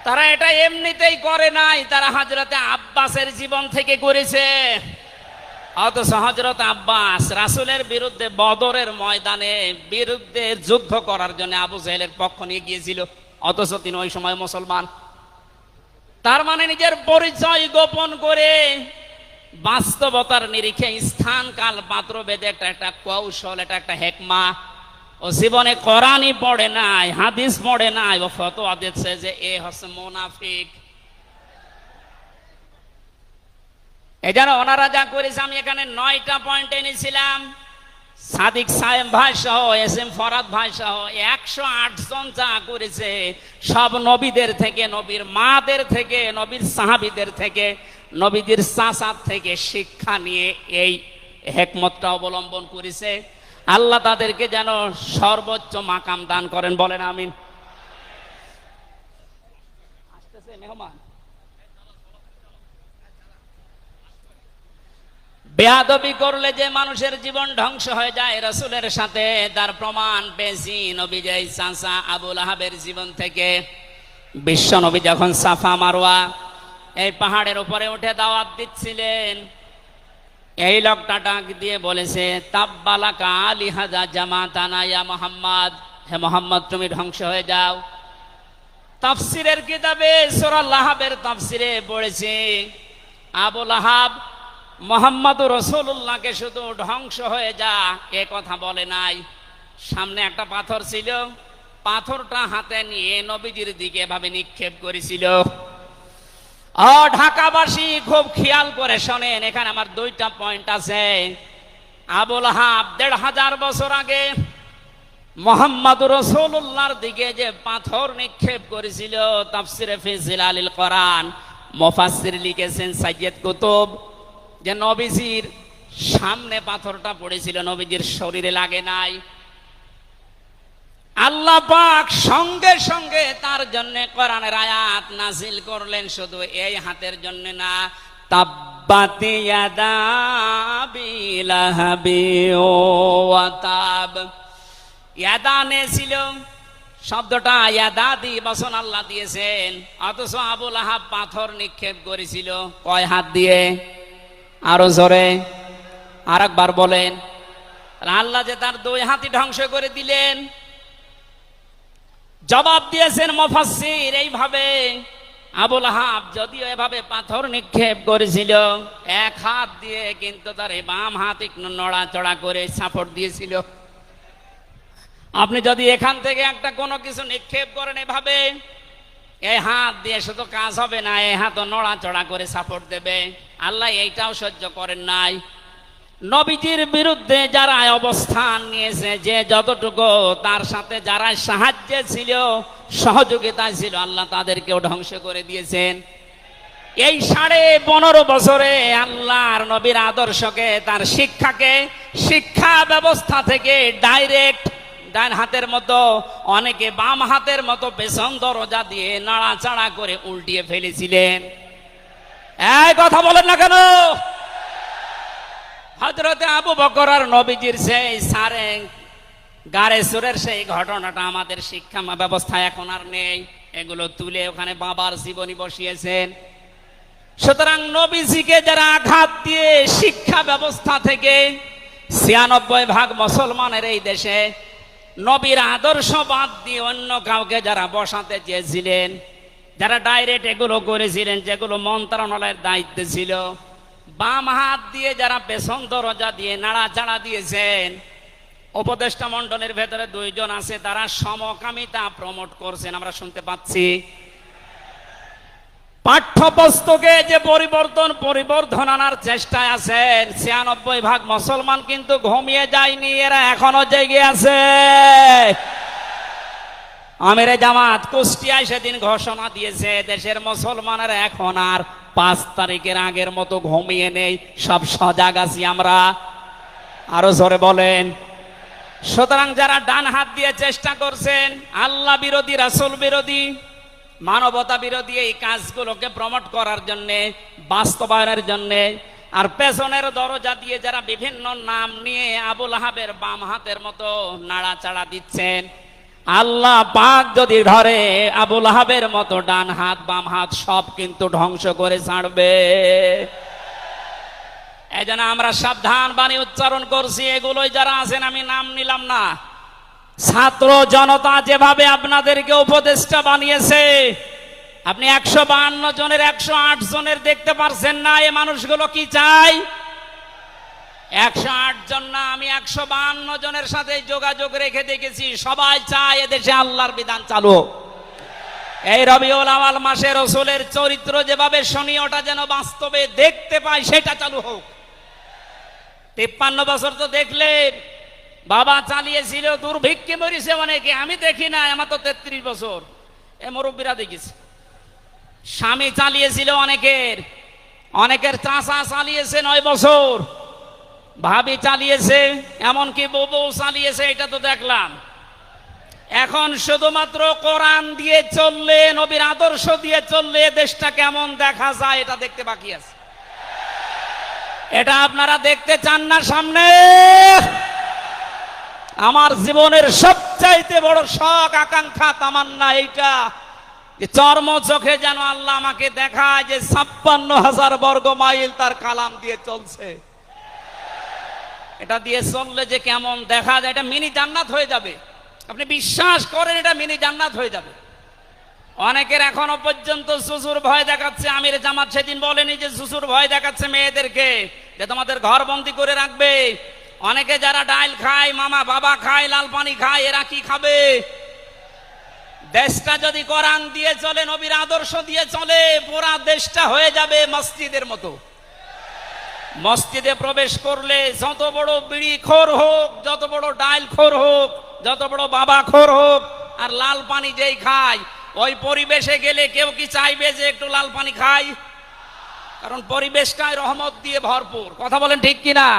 তারা এটা এমনিতেই করে নাই, তারা হযরতে আব্বাসের জীবন থেকে করেছে। অথচ হযরত আব্বাস রাসূলের বিরুদ্ধে বদরের ময়দানে বিরুদ্ধে যুদ্ধ করার জন্য আবু জাহেলের পক্ষ নিয়ে গিয়েছিল, অথচ তিনি ওই সময় মুসলমান। তার মানে নিজের পরিচয় গোপন করে বাস্তবতার নিরিখে স্থান কাল পাত্র বেদে একটা কৌশল, এটা একটা হেকমা। ও জীবনে কোরআনই পড়ে নাই, হাদিস পড়ে নাই, ও ফতোয়া দিচ্ছে যে এ হচ্ছে মুনাফিক। এই জন্য ওনারা যা করেছে, আমি এখানে 9টা পয়েন্ট এনেছিলাম। সাদিক সাহেব ভাই সহ, এস.এম. ফরহাদ ভাই সহ 108 জন যা করেছে, সব নবীদের থেকে, নবীর মাদের থেকে, নবীর সাহাবীদের থেকে, নবীদের চাচার থেকে শিক্ষা নিয়ে এই হেকমতটা অবলম্বন করেছে। আল্লাহ তাদেরকে যেন সর্বোচ্চ মাকাম দান করেন, বলেন আমিন। আসতেছে মেহমান। বেয়াদবি করলে যে মানুষের জীবন ধ্বংস হয়ে যায় রাসূলের সাথে, তার প্রমাণ পেয়েছি নবীজের চাচা আবু লাহাবের জীবন থেকে। বিশ্ব নবী যখন সাফা মারওয়া এই পাহাড়ের উপরে উঠে দাওয়াত দিচ্ছিলেন, এই লোকটা ডাক দিয়ে বলেছে, তাব্বালাকা আলিহাযা জামাতানা ইয়া মুহাম্মদ, হে মুহাম্মদ তুমি ধ্বংস হয়ে যাও। তাফসীরের কিতাবে সূরা লাহাবের তাফসীরে পড়েছে, আবু লাহাব মুহাম্মদুর রাসূলুল্লাহকে শুধু ধ্বংস হয়ে যা এ কথা বলে নাই। সামনে একটা পাথর ছিল, পাথরটা হাতে নিয়ে নবীজির দিকে এভাবে নিক্ষেপ করেছিল। ঢাকাবাসী খুব খেয়াল করে শোনেন, এখানে আমার 2টা পয়েন্ট আছে। আবু লাহাব 1500 বছর আগে মুহাম্মদুর রাসূলুল্লাহর দিকে যে পাথর নিক্ষেপ করেছিল, তাফসীরে ফি জিলালিল কোরআন মুফাসসির লিখেছেন সাইয়্যিদ কুতুব, যে নবীজির সামনে পাথরটা পড়েছিল, নবীজির শরীরে লাগে নাই। আল্লাহ পাক সঙ্গে সঙ্গে তার জন্য কোরআনের আয়াত নাযিল করলেন, শুধু এই হাতের জন্য না, তাব্বাত ইয়াদা আবি লাহাবি ওয়া তাব। ইয়াদানে ছিল শব্দটা, ইয়াদাদি বচন আল্লাহ দিয়েছেন, অথচ আবু লাহাব পাথর নিক্ষেপ করেছিল কয় হাত দিয়ে? আরো জোরে আরেকবার বলেন। আল্লাহ যে তার 2 হাতই ধ্বংস করে দিলেন। জবাব দিয়েছেন মুফাসসির এইভাবে, আবু লাহাব যদিও এভাবে পাথর নিক্ষেপ করেছিল 1 হাত দিয়ে, কিন্তু তার এই বাম হাত একটু নড়াচড়া করে সাপোর্ট দিয়েছিল। আপনি যদি এখান থেকে একটা কোনো কিছু নিক্ষেপ করেন এভাবে, এই হাত দিয়ে শুধু কাজ হবে না, এই হাতও নড়াচড়া করে সাপোর্ট দেবে। আল্লাহ এইটাও সহ্য করেন নাই। নবীজির বিরুদ্ধে যারা অবস্থান নিয়েছে, যে যতটুকু তার সাথে যারা সাহায্যে ছিল, সহযোগিতায় ছিল, আল্লাহ তাদেরকেও ধ্বংস করে দিয়েছেন। এই 15.5 বছরে আল্লাহর নবীর আদর্শকে, তার শিক্ষাকে শিক্ষা ব্যবস্থা থেকে ডাইরেক্ট ডান হাতের মতো, অনেকে বাম হাতের মতো পেছন দরজা দিয়ে নাড়াচাড়া করে উল্টিয়ে ফেলেছিলেন। এই কথা বলেন না কেন? হযরতে আবু বকর আর নবীজির সেই সারেং গারে সুরের সেই ঘটনাটা আমাদের শিক্ষা ব্যবস্থা এখন আর নেই। এগুলো তুলে ওখানে বাবার জীবনী বসিয়েছেন। সুতরাং নবীজিকে যারা আঘাত দিয়ে শিক্ষা ব্যবস্থা থেকে ৯৬% মুসলমানের এই দেশে নবীর আদর্শ বাদ দিয়ে অন্য কাউকে যারা বসাতে চেয়েছিলেন, যারা ডাইরেক্ট এগুলো করেছিলেন, যেগুলো মন্ত্রণালয়ের দায়িত্বে ছিল, বাম হাত দিয়ে যারা পেছন দরজা দিয়ে নাড়াচাড়া দিয়েছেন, উপদেষ্টা মণ্ডলের ভেতরে 2 জন আছে, তারা সমকামিতা প্রমোট করছেন, আমরা শুনতে পাচ্ছি। পাঠ্যপুস্তকে যে পরিবর্ধন আনার চেষ্টায় আছেন, ৯৬% মুসলমান কিন্তু ঘুমিয়ে যায়নি, এরা এখনো জেগে আছে। আমিরে জামাত কুষ্টিয়ায় সেদিন ঘোষণা দিয়েছে, দেশের মুসলমানেরা এখন আর 5 তারিখের আগের মতো ঘুমিয়ে নেই, সব সজাগ আছি আমরা। আরো জোরে বলেন। সুতরাং যারা ডান হাত দিয়ে চেষ্টা করছেন আল্লাহ বিরোধী, রাসূল বিরোধী, মানবতা বিরোধী এই কাজগুলোকে প্রমোট করার জন্যে, বাস্তবায়নের জন্যে, আর পেছনের দরজা দিয়ে যারা বিভিন্ন নাম নিয়ে আবুল আহাবের বাম হাতের মতো নাড়াচাড়া দিচ্ছেন, আল্লাহ পাক যদি ধরে আবুল আহাবের মতো ডান হাত বাম হাত সব কিন্তু ধ্বংস করে ছাড়বে। এই জন্য আমরা সাবধান বাণী উচ্চারণ করছি। এগুলোই যারা আছেন, আমি নাম নিলাম না, ছাত্র জনতা যেভাবে আপনাদেরকে উপদেষ্টা বানিয়েছে, আপনি 152 জনের 108 জনের দেখতে পারছেন না। এই মানুষগুলো কি চাই? 108 জন না, আমি 152 জনের সাথে যোগাযোগ রেখে দেখেছি, সবাই চায় এদেশে আল্লাহর বিধান চালু হোক। এই রবিউল আউয়াল মাসে রাসূলের চরিত্র যেভাবে শুনি, ওটা যেন বাস্তবে দেখতে পাই, সেটা চালু হোক। 53 বছর তো দেখলে বাবা চালিয়েছিল, দুর্ভিক্ষে মরেছে অনেকে, আমি দেখি না, আমার তো 33 বছর, এ মুরব্বীরা দেখেছি। স্বামী চালিয়েছিল অনেকের চাচা চালিয়েছে 9 বছর, ভাবি চালিয়েছে, এমনকি বউ চালিয়েছে, এটা তো দেখলাম। এখন শুধুমাত্র কোরআন দিয়ে চললে, নবীর আদর্শ দিয়ে চললে দেশটা কেমন দেখা যায় এটা দেখতে বাকি আছে। এটা আপনারা দেখতে চান না সামনে? আমার জীবনের সবচাইতে বড় শখ, আকাঙ্ক্ষা, তামান্না এইটা, যে চর্ম চোখে যেন আল্লাহ আমাকে দেখায় যে ৫৬,০০০ বর্গ মাইল তার কালাম দিয়ে চলছে। এটা দিয়ে চললে যে কেমন দেখা যায়, এটা মিনি জান্নাত হয়ে যাবে। আপনি বিশ্বাস করেন, এটা মিনি জান্নাত হয়ে যাবে। অনেকের এখনো পর্যন্ত শ্বশুর ভয় দেখাচ্ছে। আমির জামাত সেদিন বলেনি যে শ্বশুর ভয় দেখাচ্ছে মেয়েদেরকে যে তোমাদের ঘর বন্দি করে রাখবে। অনেকে যারা ডাল খায়, মামা বাবা খায়, লাল পানি খায়, এরা কি খাবে? দেশটা যদি কোরআন দিয়ে চলে, নবীর আদর্শ দিয়ে চলে, পুরা দেশটা হয়ে যাবে মসজিদের মতো। মসজিদে প্রবেশ করলে যত বড় বিড়ি খোর হোক, যত বড় ডাল খোর হোক, যত বড় বাবা খোর হোক, আর লাল পানি যেই খায়, ওই পরিবেশে গেলে কেউ কি চাইবে যে একটু লাল পানি খাই? কারণ পরিবেশটাই রহমত দিয়ে ভরপুর। কথা বলেন ঠিক কিনা?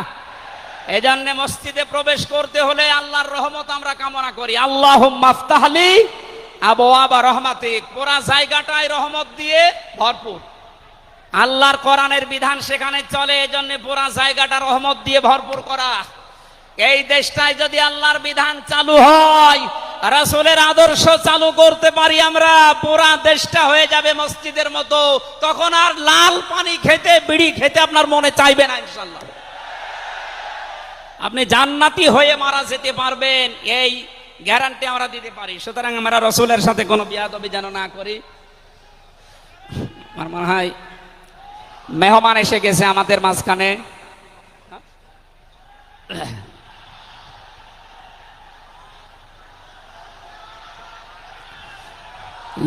এজন্য মসজিদে প্রবেশ করতে হলে আল্লাহর রহমত আমরা কামনা করি। আল্লাহুম্মা আফতাহলি আবওয়াবা রহমাতিক, পুরা জায়গাটাই রহমত দিয়ে ভরপুর। আল্লাহর কোরআনের বিধান সেখানে চলে, এজন্য পুরা জায়গাটা রহমত দিয়ে ভরপুর করা। এই দেশটায় যদি আল্লাহর বিধান চালু হয়, রাসূলের আদর্শ চালু করতে পারি আমরা, পুরা দেশটা হয়ে যাবে মসজিদের মতো। তখন আর লাল পানি খেতে, বিড়ি খেতে আপনার মনে চাইবে না ইনশাআল্লাহ। আপনি জান্নাতি হয়ে মারা যেতে পারবেন, এই গ্যারান্টি আমরা দিতে পারি। সুতরাং আমরা রাসূলের সাথে কোনো বিয়াদবি যেন না করি। আমার মনে হয় মেহমান এসে গেছে আমাদের মাঝখানে।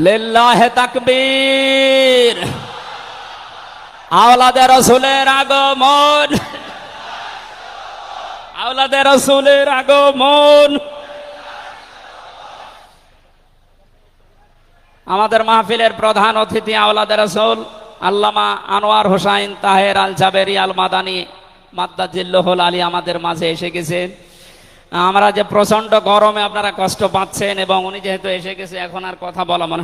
লিল্লাহে তাকবীর। আওলাদে রাসূলের আগমন, আওলাদে রাসূলের আগমন। আমাদের মাহফিলের প্রধান অতিথি আওলাদে রাসূল আল্লামা আনোয়ার হোসাইন তাহের আল জাবেরি আল মাদানী মাদ্দাজিল্লুহুল আলী আমাদের মাঝে এসে গেছেন। আমরা যে প্রচন্ড গরমে আপনারা কষ্ট পাচ্ছেন এবং উনি যেহেতু এসে গেছে এখন আর কথা বলা মনে হয়